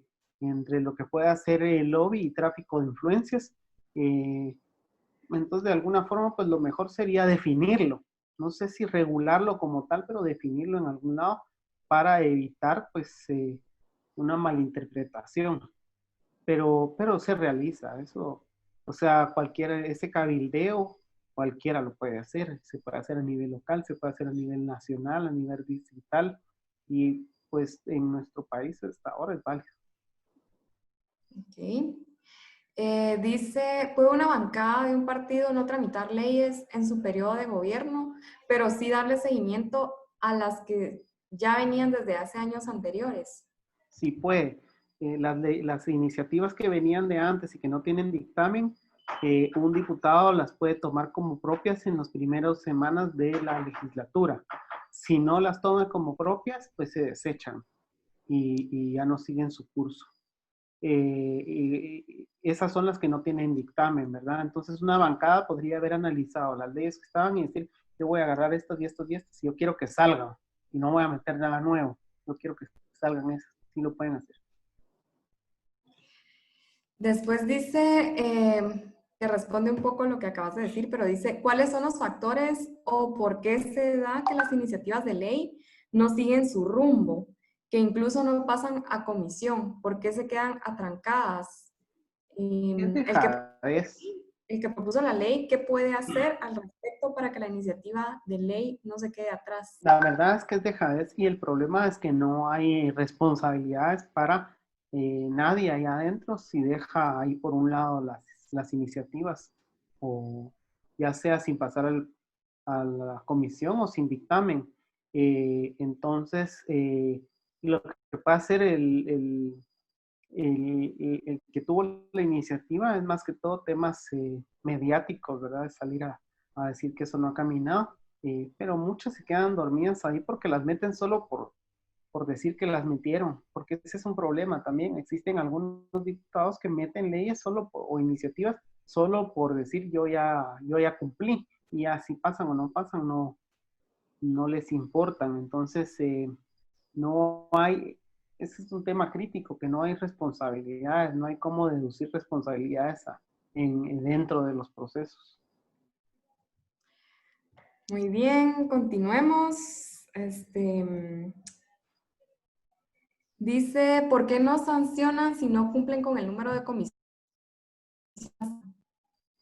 lo que puede hacer el lobby y tráfico de influencias. Eh, entonces de alguna forma pues lo mejor sería definirlo. No sé si regularlo como tal, pero definirlo en algún lado para evitar pues una malinterpretación, pero se realiza eso, o sea, ese cabildeo, cualquiera lo puede hacer, se puede hacer a nivel local, se puede hacer a nivel nacional, a nivel distrital, y pues en nuestro país hasta ahora es válido.
Ok. Dice, ¿puede una bancada de un partido no tramitar leyes en su periodo de gobierno, pero sí darle seguimiento a las que ya venían desde hace años anteriores?
Sí puede. Las iniciativas que venían de antes y que no tienen dictamen, un diputado las puede tomar como propias en las primeras semanas de la legislatura. Si no las toma como propias, pues se desechan y ya no siguen su curso. Y esas son las que no tienen dictamen, ¿verdad? Entonces una bancada podría haber analizado las leyes que estaban y decir, yo voy a agarrar estos y estos y estos y yo quiero que salgan y no voy a meter nada nuevo, yo quiero que salgan esas, sí lo pueden hacer.
Después dice, que responde un poco lo que acabas de decir, pero dice, ¿cuáles son los factores o por qué se da que las iniciativas de ley no siguen su rumbo, que incluso no pasan a comisión? ¿Por qué se quedan atrancadas?
Es
El que,
dejadez.
el que propuso la ley, ¿qué puede hacer al respecto para que la iniciativa de ley no se quede atrás?
La verdad es que es dejadez y el problema es que no hay responsabilidades para nadie ahí adentro si deja ahí por un lado las iniciativas o ya sea sin pasar a la comisión o sin dictamen. Entonces, lo que puede hacer el que tuvo la iniciativa es más que todo temas mediáticos, ¿verdad? De salir a decir que eso no ha caminado, pero muchas se quedan dormidas ahí porque las meten solo por decir que las metieron, porque ese es un problema también. Existen algunos diputados que meten leyes o iniciativas solo por decir yo ya cumplí, y ya si pasan o no pasan, no les importan. Entonces, no hay, ese es un tema crítico, que no hay responsabilidades, no hay cómo deducir responsabilidades dentro de los procesos.
Muy bien, continuemos. Dice, ¿por qué no sancionan si no cumplen con el número de comisiones?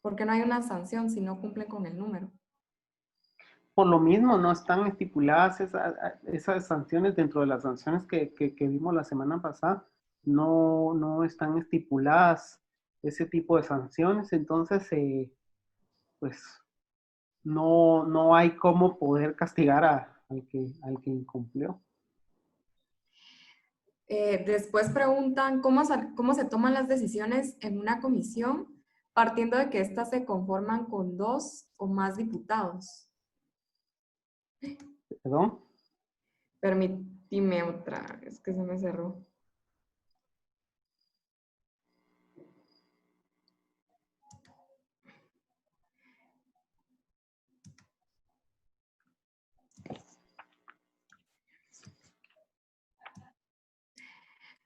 ¿Por qué no hay una sanción si no cumplen con el número?
Por lo mismo, no están estipuladas esas sanciones dentro de las sanciones que vimos la semana pasada. No están estipuladas ese tipo de sanciones. Entonces, pues no hay cómo poder castigar al que incumplió.
Después preguntan, ¿cómo se toman las decisiones en una comisión partiendo de que éstas se conforman con 2 o más diputados?
¿Perdón?
Dime otra, es que se me cerró.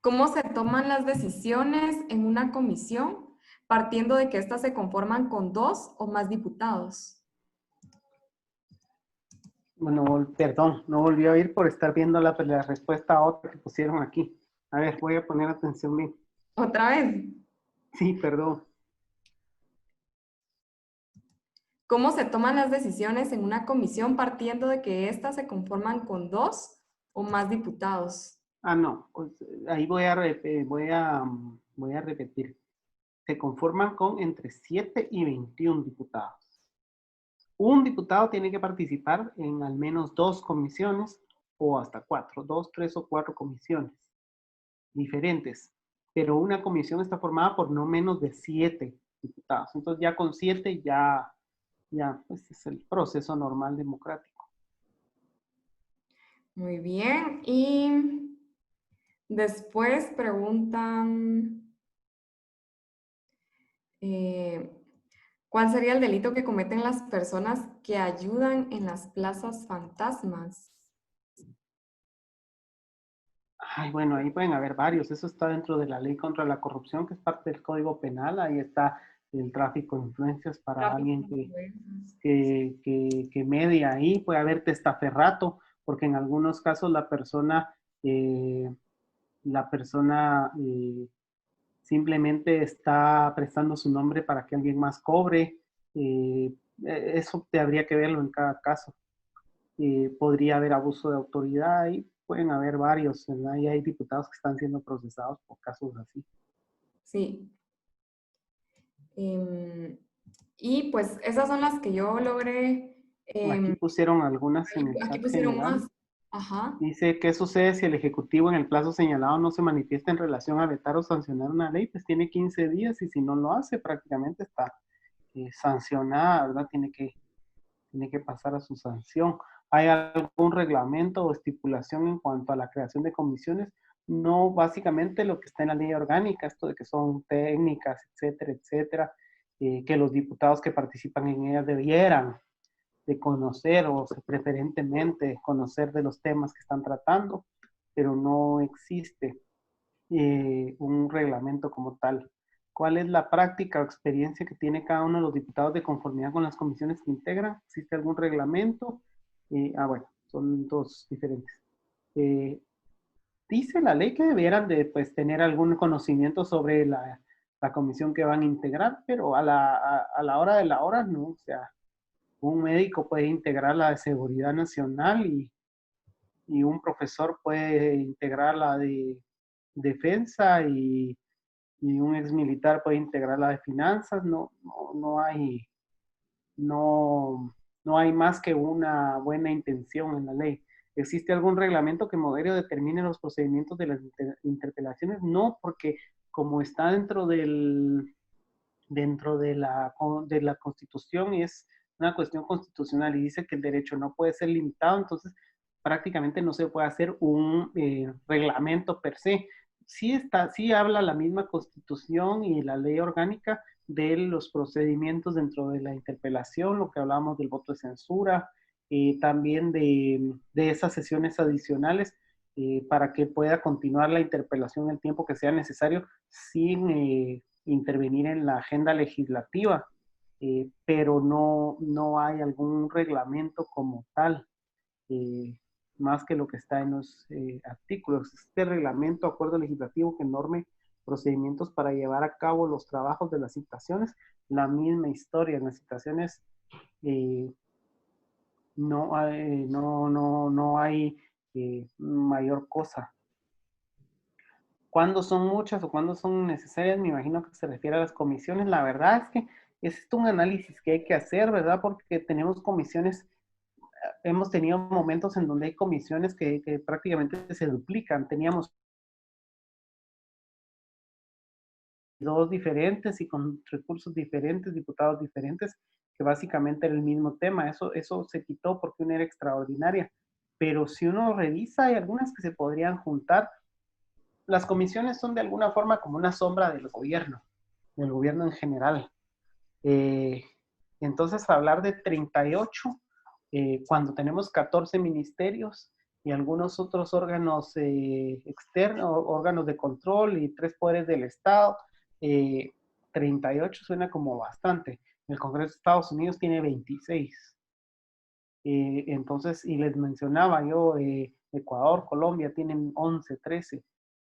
¿Cómo se toman las decisiones en una comisión partiendo de que éstas se conforman con 2 o más diputados?
Bueno, perdón, no volví a oír por estar viendo la respuesta a otra que pusieron aquí. A ver, voy a poner atención bien.
¿Otra vez?
Sí, perdón.
¿Cómo se toman las decisiones en una comisión partiendo de que éstas se conforman con 2 o más diputados?
Ah, no, pues ahí voy a repetir. Se conforman con entre 7 y 21 diputados. Un diputado tiene que participar en al menos 2 comisiones o hasta 4, 2, 3 o 4 comisiones diferentes. Pero una comisión está formada por no menos de 7 diputados. Entonces ya con 7 ya pues es el proceso normal democrático.
Muy bien. Y después preguntan, ¿cuál sería el delito que cometen las personas que ayudan en las plazas fantasmas?
Ay, bueno, ahí pueden haber varios. Eso está dentro de la ley contra la corrupción, que es parte del Código Penal. Ahí está el tráfico de influencias para alguien que media ahí. Puede haber testaferrato, porque en algunos casos la persona simplemente está prestando su nombre para que alguien más cobre. Eso te habría que verlo en cada caso. Podría haber abuso de autoridad y pueden haber varios, ¿verdad? Y hay diputados que están siendo procesados por casos así.
Sí. Y pues esas son las que yo logré.
Aquí pusieron algunas en el
Aquí
chat
pusieron
general.
más. Ajá.
Dice, ¿qué sucede si el Ejecutivo en el plazo señalado no se manifiesta en relación a vetar o sancionar una ley? Pues tiene 15 días y si no lo hace, prácticamente está sancionada, ¿verdad? Tiene que pasar a su sanción. ¿Hay algún reglamento o estipulación en cuanto a la creación de comisiones? No, básicamente lo que está en la ley orgánica, esto de que son técnicas, etcétera, etcétera, que los diputados que participan en ellas debieran de conocer o preferentemente conocer de los temas que están tratando, pero no existe un reglamento como tal. ¿Cuál es la práctica o experiencia que tiene cada uno de los diputados de conformidad con las comisiones que integran? ¿Existe algún reglamento? Bueno, son dos diferentes. Dice la ley que debieran de pues, tener algún conocimiento sobre la comisión que van a integrar, pero a la hora de la hora no. O sea, un médico puede integrar la de seguridad nacional y un profesor puede integrar la de defensa y un ex militar puede integrar la de finanzas. No hay más que una buena intención en la ley. ¿Existe algún reglamento que modere o determine los procedimientos de las interpelaciones? No, porque como está dentro de la Constitución y es una cuestión constitucional y dice que el derecho no puede ser limitado, entonces prácticamente no se puede hacer un reglamento per se. Sí habla la misma Constitución y la ley orgánica de los procedimientos dentro de la interpelación, lo que hablábamos del voto de censura, también de esas sesiones adicionales para que pueda continuar la interpelación el tiempo que sea necesario sin intervenir en la agenda legislativa, pero no hay algún reglamento como tal, más que lo que está en los artículos. Este reglamento, acuerdo legislativo que norme procedimientos para llevar a cabo los trabajos de las citaciones, la misma historia. En las citaciones no hay mayor cosa. ¿Cuándo son muchas o cuándo son necesarias? Me imagino que se refiere a las comisiones. La verdad es que es un análisis que hay que hacer, ¿verdad? Porque tenemos comisiones, hemos tenido momentos en donde hay comisiones que prácticamente se duplican. Teníamos dos diferentes y con recursos diferentes, diputados diferentes, que básicamente era el mismo tema. Eso se quitó porque una era extraordinaria. pero si uno revisa, hay algunas que se podrían juntar. Las comisiones son de alguna forma como una sombra del gobierno en general. Eh, entonces, hablar de 38, cuando tenemos 14 ministerios y algunos otros órganos externos, órganos de control y 3 poderes del Estado, 38 suena como bastante. El Congreso de Estados Unidos tiene 26. Entonces, y les mencionaba yo, Ecuador, Colombia tienen 11, 13.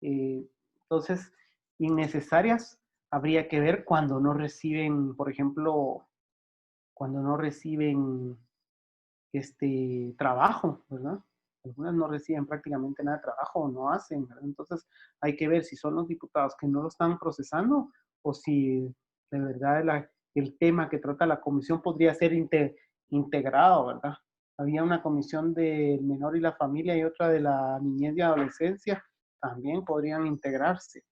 Entonces, innecesarias habría que ver cuando no reciben, por ejemplo, cuando no reciben trabajo, ¿verdad? Algunas no reciben prácticamente nada de trabajo o no hacen, ¿verdad? Entonces, hay que ver si son los diputados que no lo están procesando o si de verdad el tema que trata la comisión podría ser integrado, ¿verdad? Había una comisión del menor y la familia y otra de la niñez y adolescencia, también podrían integrarse.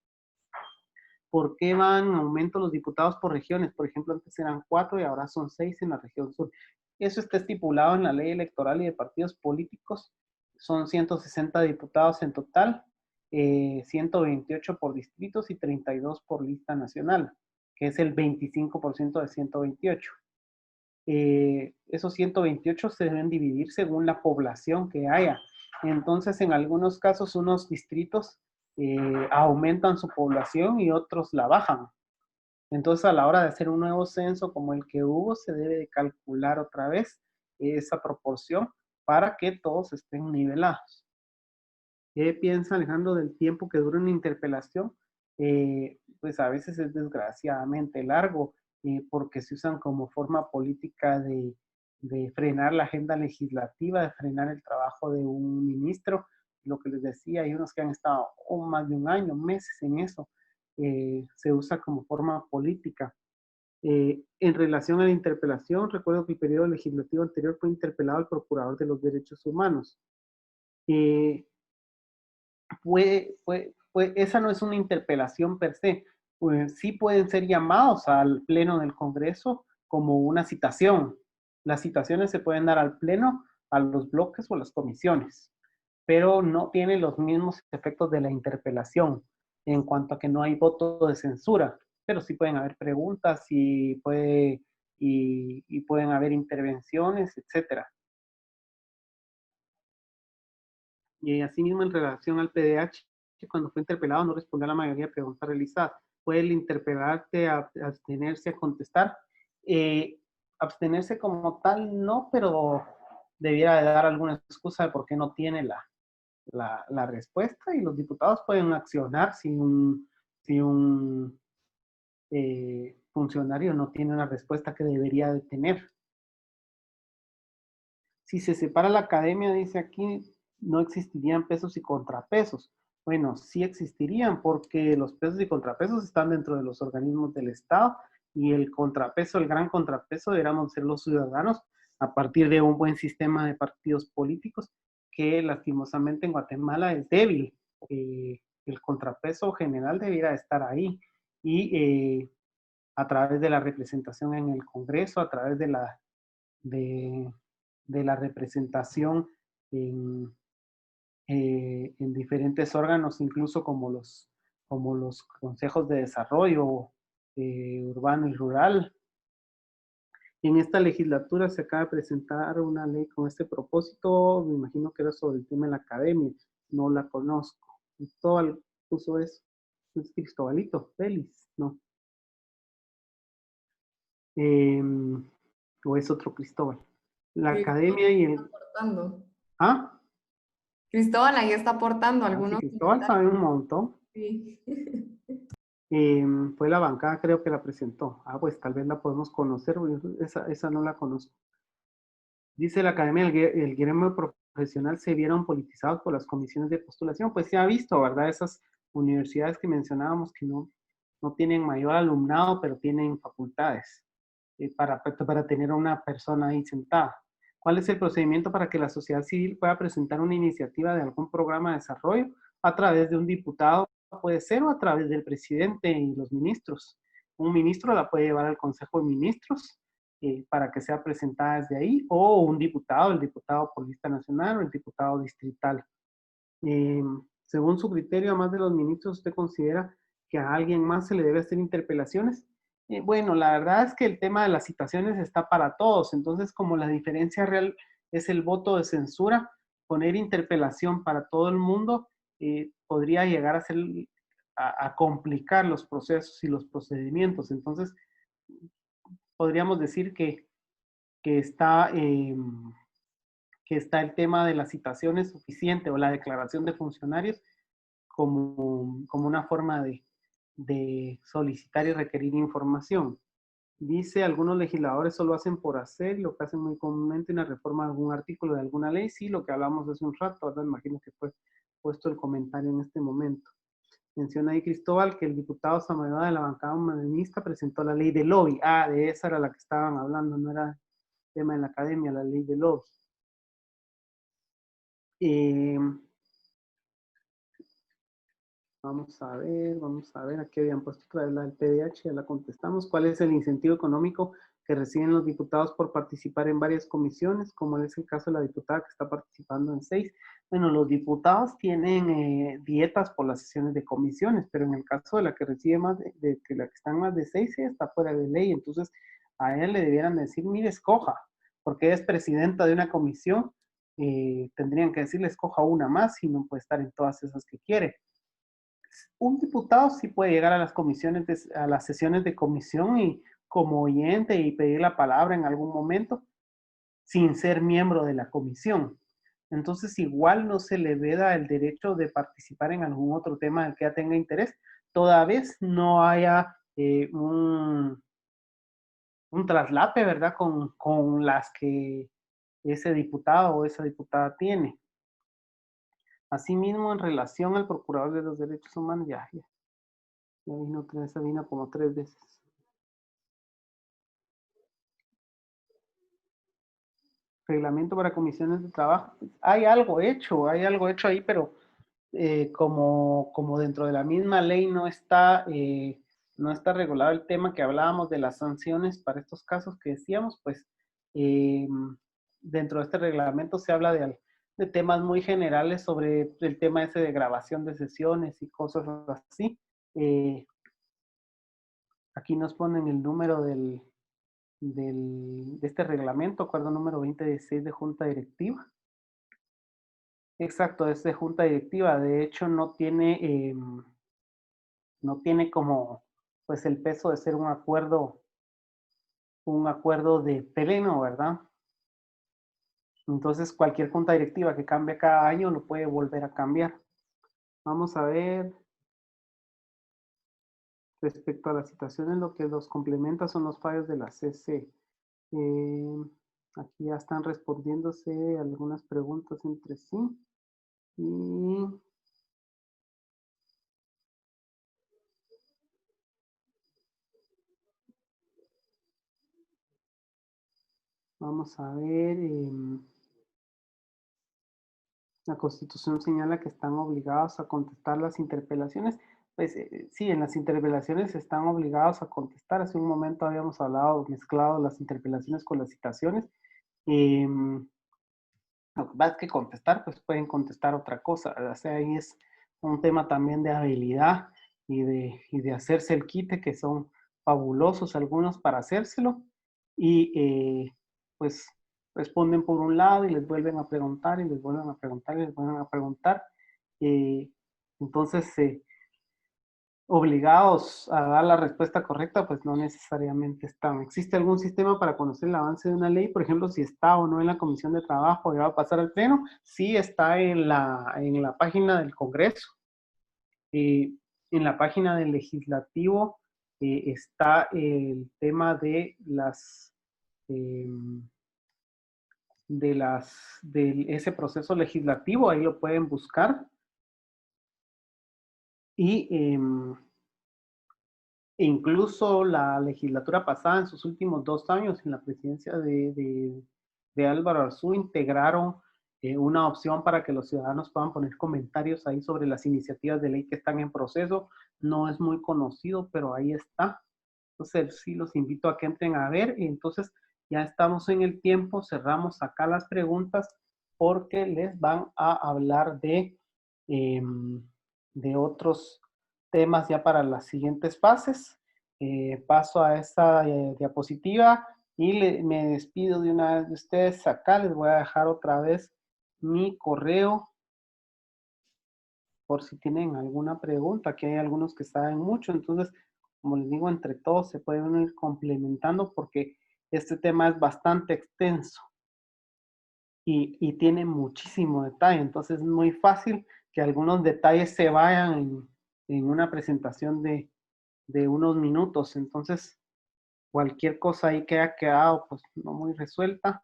¿Por qué van en aumento los diputados por regiones? Por ejemplo, antes eran 4 y ahora son 6 en la región sur. Eso está estipulado en la ley electoral y de partidos políticos. Son 160 diputados en total, 128 por distritos y 32 por lista nacional, que es el 25% de 128. Esos 128 se deben dividir según la población que haya. Entonces, en algunos casos, unos distritos aumentan su población y otros la bajan. Entonces, a la hora de hacer un nuevo censo como el que hubo, se debe de calcular otra vez esa proporción para que todos estén nivelados. ¿Qué piensa Alejandro del tiempo que dura una interpelación? Pues a veces es desgraciadamente largo, porque se usan como forma política de frenar la agenda legislativa, de frenar el trabajo de un ministro. Lo que les decía, hay unos que han estado más de un año, meses en eso. Se usa como forma política. En relación a la interpelación, recuerdo que el periodo legislativo anterior fue interpelado al Procurador de los Derechos Humanos. Esa no es una interpelación per se. Pues sí pueden ser llamados al Pleno del Congreso como una citación. Las citaciones se pueden dar al Pleno, a los bloques o a las comisiones, pero no tiene los mismos efectos de la interpelación en cuanto a que no hay voto de censura, pero sí pueden haber preguntas y pueden haber intervenciones, etcétera. Y asimismo, en relación al PDH, cuando fue interpelado no respondió a la mayoría de preguntas realizadas. ¿Puede el interpelante abstenerse a contestar? Abstenerse como tal no, pero debiera de dar alguna excusa de por qué no tiene la respuesta, y los diputados pueden accionar si un funcionario no tiene una respuesta que debería de tener. Si se separa la academia, dice aquí, no existirían pesos y contrapesos. Bueno, sí existirían, porque los pesos y contrapesos están dentro de los organismos del Estado, y el contrapeso, el gran contrapeso, deberíamos ser los ciudadanos a partir de un buen sistema de partidos políticos que lastimosamente en Guatemala es débil. El contrapeso general debiera estar ahí, y a través de la representación en el Congreso, a través de la representación en diferentes órganos, incluso como los consejos de desarrollo urbano y rural. En esta legislatura se acaba de presentar una ley con este propósito. Me imagino que era sobre el tema de la academia. No la conozco. Cristóbal puso eso. ¿Es Cristobalito? Félix, no. ¿O es otro Cristóbal? La academia y el... ¿Ah?
Cristóbal ahí está aportando algunos.
Sí, Cristóbal sabe un montón.
Sí.
Fue la bancada, creo que la presentó. Pues tal vez la podemos conocer, esa no la conozco. Dice la academia, el gremio profesional se vieron politizados por las comisiones de postulación. Pues se ha visto, ¿verdad? Esas universidades que mencionábamos que no tienen mayor alumnado, pero tienen facultades para tener a una persona ahí sentada. ¿Cuál es el procedimiento para que la sociedad civil pueda presentar una iniciativa de algún programa de desarrollo? A través de un diputado, puede ser, o a través del presidente y los ministros. Un ministro la puede llevar al Consejo de Ministros para que sea presentada desde ahí, o un diputado, el diputado por lista nacional o el diputado distrital. Según su criterio, además de los ministros, ¿usted considera que a alguien más se le debe hacer interpelaciones? Bueno, la verdad es que el tema de las citaciones está para todos, entonces como la diferencia real es el voto de censura, poner interpelación para todo el mundo podría llegar a ser a complicar los procesos y los procedimientos. Entonces, podríamos decir que está el tema de las citaciones suficiente o la declaración de funcionarios como una forma de solicitar y requerir información. Dice, algunos legisladores solo hacen por hacer, lo que hacen muy comúnmente una reforma de algún artículo de alguna ley, sí, lo que hablamos hace un rato, ¿verdad? Imagino que fue puesto el comentario en este momento. Menciona ahí Cristóbal que el diputado Samayoa de la bancada humanista presentó la ley de lobby. Ah, de esa era la que estaban hablando, no era tema de la academia, la ley de lobby. Vamos a ver, aquí habían puesto otra vez la del PDH, ya la contestamos. ¿Cuál es el incentivo económico que reciben los diputados por participar en varias comisiones, como es el caso de la diputada que está participando en 6? Bueno, los diputados tienen dietas por las sesiones de comisiones, pero en el caso de la que recibe más, de que la que está en más de 6, sí está fuera de ley. Entonces, a él le debieran decir, mire, escoja, porque es presidenta de una comisión, tendrían que decirle, escoja una más y no puede estar en todas esas que quiere. Un diputado sí puede llegar a las comisiones, a las sesiones de comisión y como oyente y pedir la palabra en algún momento sin ser miembro de la comisión. Entonces igual no se le veda el derecho de participar en algún otro tema del que ya tenga interés, toda vez no haya un traslape, ¿verdad? Con las que ese diputado o esa diputada tiene. Asimismo, en relación al Procurador de los Derechos Humanos, ya vino como 3 veces. Reglamento para comisiones de trabajo. Hay algo hecho ahí, pero como dentro de la misma ley no está regulado el tema que hablábamos de las sanciones para estos casos que decíamos, pues dentro de este reglamento se habla de temas muy generales sobre el tema ese de grabación de sesiones y cosas así. Aquí nos ponen el número de este reglamento, acuerdo número 2016 de Junta Directiva. Exacto, es de Junta Directiva. De hecho, no tiene como pues el peso de ser un acuerdo de pleno, ¿verdad? Entonces, cualquier Junta Directiva que cambie cada año lo puede volver a cambiar. Vamos a ver. Respecto a las citaciones, lo que los complementa son los fallos de la CC. Aquí ya están respondiéndose algunas preguntas entre sí. Y vamos a ver. La Constitución señala que están obligados a contestar las interpelaciones. Pues sí, en las interpelaciones están obligados a contestar. Hace un momento habíamos mezclado las interpelaciones con las citaciones. Lo que pasa es que contestar, pues pueden contestar otra cosa. O sea, ahí es un tema también de habilidad y de hacerse el quite, que son fabulosos algunos para hacérselo. Y pues responden por un lado y les vuelven a preguntar y les vuelven a preguntar y les vuelven a preguntar. Entonces, obligados a dar la respuesta correcta, pues no necesariamente están. ¿Existe algún sistema para conocer el avance de una ley? Por ejemplo, si está o no en la Comisión de Trabajo y va a pasar al Pleno. Sí está en la página del Congreso. En la página del Legislativo está el tema de ese proceso legislativo, ahí lo pueden buscar. Y incluso la legislatura pasada, en sus últimos 2 años, en la presidencia de Álvaro Arzú, integraron una opción para que los ciudadanos puedan poner comentarios ahí sobre las iniciativas de ley que están en proceso. No es muy conocido, pero ahí está. Entonces, sí los invito a que entren a ver. Y entonces, Ya estamos en el tiempo, cerramos acá las preguntas porque les van a hablar de otros temas ya para las siguientes fases. Paso a esta diapositiva y me despido de una vez de ustedes. Acá les voy a dejar otra vez mi correo por si tienen alguna pregunta. Aquí hay algunos que saben mucho, entonces, como les digo, entre todos se pueden ir complementando porque este tema es bastante extenso y tiene muchísimo detalle, entonces es muy fácil que algunos detalles se vayan en una presentación de unos minutos, entonces cualquier cosa ahí que haya quedado pues no muy resuelta,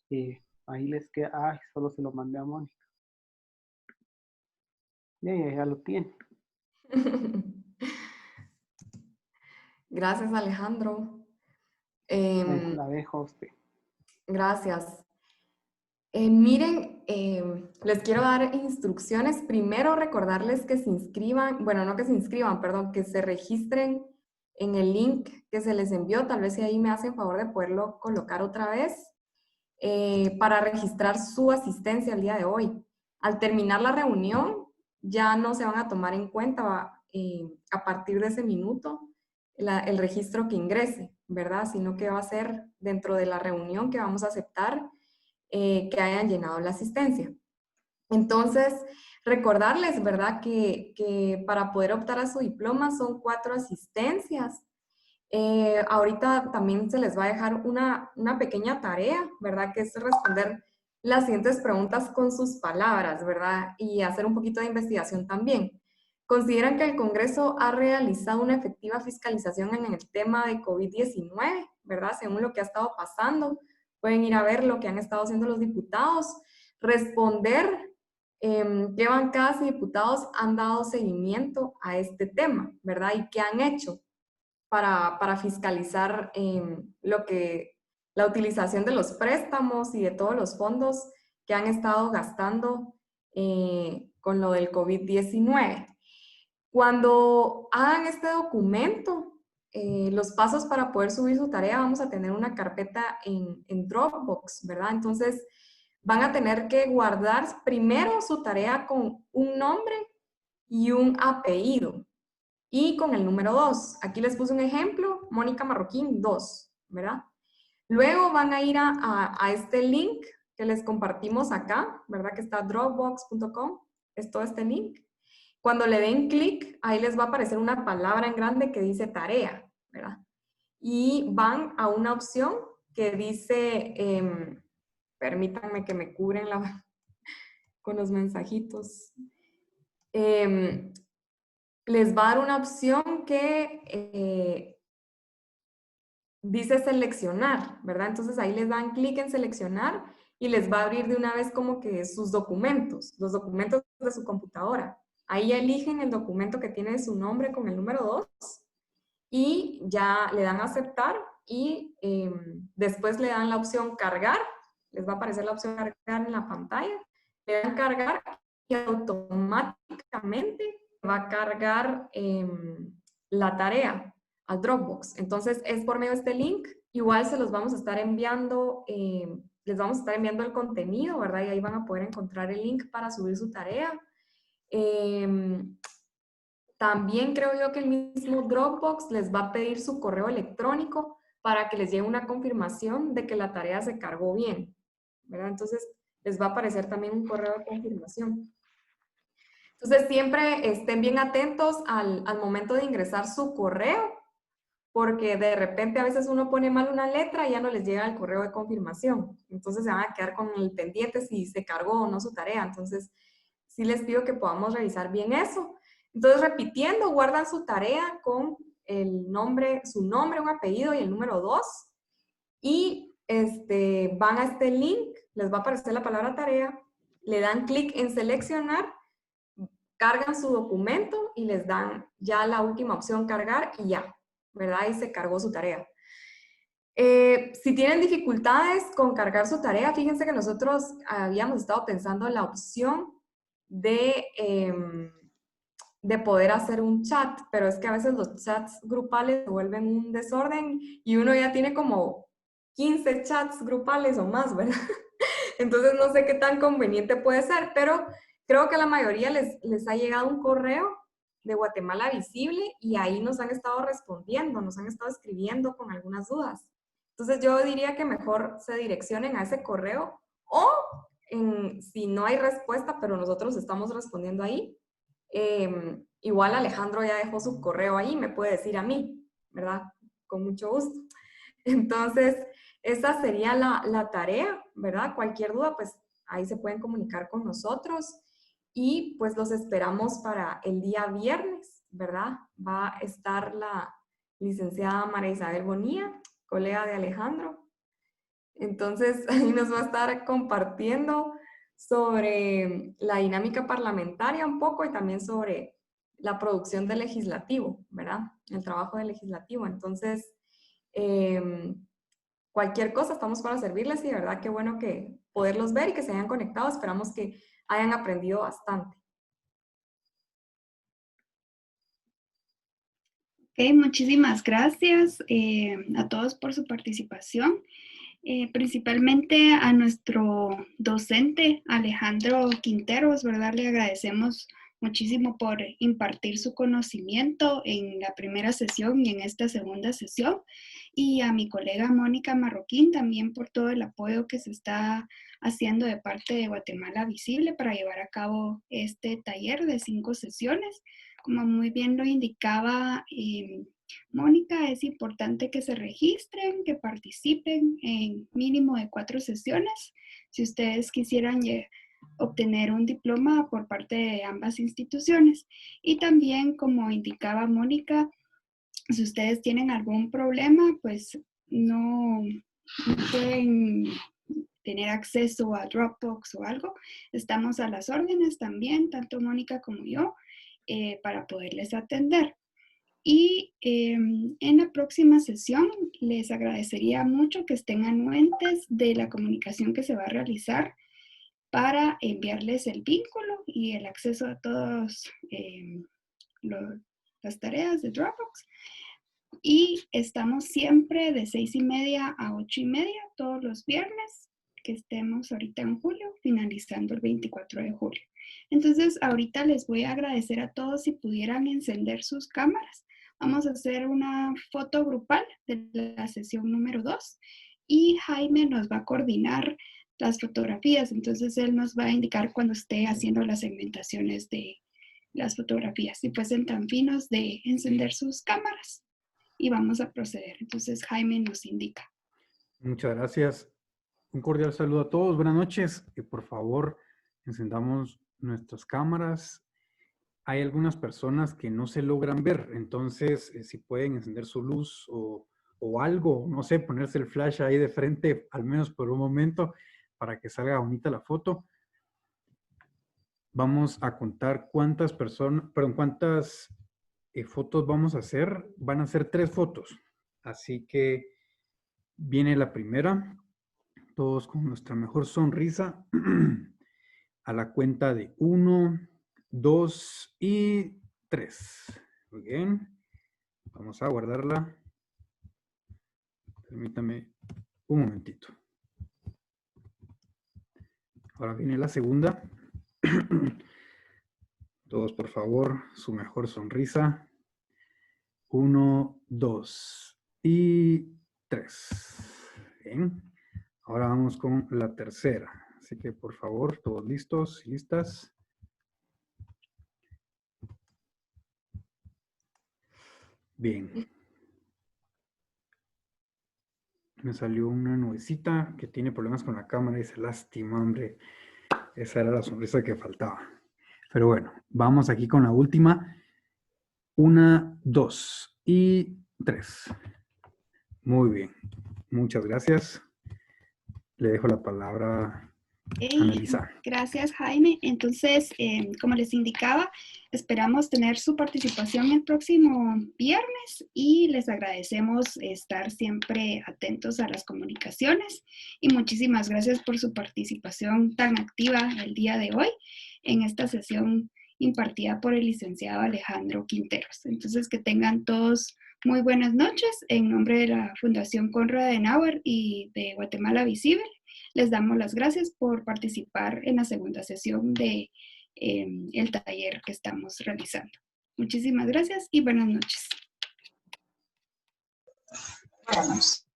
ahí les queda, ay, solo se lo mandé a Mónica. Ya lo tiene.
Gracias, Alejandro.
La dejo a usted.
Gracias. Miren, les quiero dar instrucciones. Primero, recordarles que se inscriban, bueno, no que se inscriban, perdón, que se registren en el link que se les envió. Tal vez si ahí me hacen favor de poderlo colocar otra vez para registrar su asistencia el día de hoy. Al terminar la reunión, ya no se van a tomar en cuenta a partir de ese minuto el registro que ingrese, ¿verdad? Sino que va a ser dentro de la reunión que vamos a aceptar que hayan llenado la asistencia. Entonces, recordarles, ¿verdad? Que para poder optar a su diploma son 4 asistencias. Ahorita también se les va a dejar una pequeña tarea, ¿verdad? Que es responder las siguientes preguntas con sus palabras, ¿verdad? Y hacer un poquito de investigación también. ¿Consideran que el Congreso ha realizado una efectiva fiscalización en el tema de COVID-19, ¿verdad? Según lo que ha estado pasando. Pueden ir a ver lo que han estado haciendo los diputados. Responder qué bancadas y diputados han dado seguimiento a este tema, ¿verdad? Y qué han hecho para fiscalizar la utilización de los préstamos y de todos los fondos que han estado gastando con lo del COVID-19. Cuando hagan este documento, los pasos para poder subir su tarea, vamos a tener una carpeta en Dropbox, ¿verdad? Entonces, van a tener que guardar primero su tarea con un nombre y un apellido. Y con el número 2. Aquí les puse un ejemplo, Mónica Marroquín 2, ¿verdad? Luego van a ir a este link que les compartimos acá, ¿verdad? Que está dropbox.com, es todo este link. Cuando le den clic, ahí les va a aparecer una palabra en grande que dice tarea, ¿verdad? Y van a una opción que dice, permítanme que me cubren con los mensajitos. Les va a dar una opción que dice seleccionar, ¿verdad? Entonces ahí les dan clic en seleccionar y les va a abrir de una vez como que sus documentos, los documentos de su computadora. Ahí eligen el documento que tiene su nombre con el número 2 y ya le dan a aceptar y después le dan la opción cargar, les va a aparecer la opción cargar en la pantalla, le dan cargar y automáticamente va a cargar la tarea al Dropbox. Entonces es por medio de este link, igual se los vamos a estar enviando, les vamos a estar enviando el contenido, ¿verdad? Y ahí van a poder encontrar el link para subir su tarea. También creo yo que el mismo Dropbox les va a pedir su correo electrónico para que les llegue una confirmación de que la tarea se cargó bien, ¿verdad? Entonces les va a aparecer también un correo de confirmación. Entonces siempre estén bien atentos al momento de ingresar su correo, porque de repente a veces uno pone mal una letra y ya no les llega el correo de confirmación. Entonces se van a quedar con el pendiente si se cargó o no su tarea. Entonces sí les pido que podamos revisar bien eso. Entonces, repitiendo, guardan su tarea con el nombre, su nombre, un apellido y el número 2. Y van a este link, les va a aparecer la palabra tarea, le dan clic en seleccionar, cargan su documento y les dan ya la última opción cargar y ya, ¿verdad? Y se cargó su tarea. Si tienen dificultades con cargar su tarea, fíjense que nosotros habíamos estado pensando en la opción de poder hacer un chat, pero es que a veces los chats grupales se vuelven un desorden y uno ya tiene como 15 chats grupales o más, ¿verdad? Entonces no sé qué tan conveniente puede ser, pero creo que a la mayoría les ha llegado un correo de Guatemala Visible y ahí nos han estado respondiendo, nos han estado escribiendo con algunas dudas. Entonces yo diría que mejor se direccionen a ese correo o si no hay respuesta, pero nosotros estamos respondiendo ahí, igual Alejandro ya dejó su correo ahí, me puede decir a mí, ¿verdad? Con mucho gusto. Entonces, esa sería la tarea, ¿verdad? Cualquier duda, pues ahí se pueden comunicar con nosotros y pues los esperamos para el día viernes, ¿verdad? Va a estar la licenciada María Isabel Bonilla, colega de Alejandro. Entonces, ahí nos va a estar compartiendo sobre la dinámica parlamentaria un poco y también sobre la producción del legislativo, ¿verdad? El trabajo del legislativo. Entonces, cualquier cosa, estamos para servirles y de verdad qué bueno que poderlos ver y que se hayan conectado. Esperamos que hayan aprendido bastante.
Ok, muchísimas gracias a todos por su participación. Principalmente a nuestro docente Alejandro Quinteros, ¿verdad? Le agradecemos muchísimo por impartir su conocimiento en la primera sesión y en esta segunda sesión. Y a mi colega Mónica Marroquín también por todo el apoyo que se está haciendo de parte de Guatemala Visible para llevar a cabo este taller de 5 sesiones. Como muy bien lo indicaba Mónica, es importante que se registren, que participen en mínimo de 4 sesiones. Si ustedes quisieran obtener un diploma por parte de ambas instituciones. Y también, como indicaba Mónica, si ustedes tienen algún problema, pues no pueden tener acceso a Dropbox o algo, estamos a las órdenes también, tanto Mónica como yo, para poderles atender. Y en la próxima sesión les agradecería mucho que estén anuentes de la comunicación que se va a realizar para enviarles el vínculo y el acceso a todas las tareas de Dropbox. Y estamos siempre de 6:30 a 8:30 todos los viernes, que estemos ahorita en julio, finalizando el 24 de julio. Entonces, ahorita les voy a agradecer a todos si pudieran encender sus cámaras. Vamos a hacer una foto grupal de la sesión número 2 y Jaime nos va a coordinar las fotografías. Entonces, él nos va a indicar cuando esté haciendo las segmentaciones de las fotografías. Si fuesen tan finos de encender sus cámaras y vamos a proceder. Entonces, Jaime nos indica.
Muchas gracias. Un cordial saludo a todos. Buenas noches. Por favor, encendamos nuestras cámaras. Hay algunas personas que no se logran ver, entonces si pueden encender su luz o algo, no sé, ponerse el flash ahí de frente, al menos por un momento, para que salga bonita la foto. Vamos a contar cuántas personas, perdón, cuántas fotos vamos a hacer. Van a ser 3 fotos. Así que viene la primera. Todos con nuestra mejor sonrisa. A la cuenta de 1, 2 y 3. Muy bien. Vamos a guardarla. Permítame un momentito. Ahora viene la segunda. Todos, por favor, su mejor sonrisa. 1, 2 y 3. Bien. Ahora vamos con la tercera. Así que, por favor, todos listos y listas. Bien. Me salió una nubecita que tiene problemas con la cámara y dice, lástima, hombre. Esa era la sonrisa que faltaba. Pero bueno, vamos aquí con la última. 1, 2 y 3. Muy bien. Muchas gracias. Le dejo la palabra a Melissa.
Gracias, Jaime. Entonces, como les indicaba, esperamos tener su participación el próximo viernes y les agradecemos estar siempre atentos a las comunicaciones y muchísimas gracias por su participación tan activa el día de hoy en esta sesión impartida por el licenciado Alejandro Quinteros. Entonces, que tengan todos Muy buenas noches. En nombre de la Fundación Konrad Adenauer y de Guatemala Visible, les damos las gracias por participar en la segunda sesión de el taller que estamos realizando. Muchísimas gracias y buenas noches.
Buenas noches.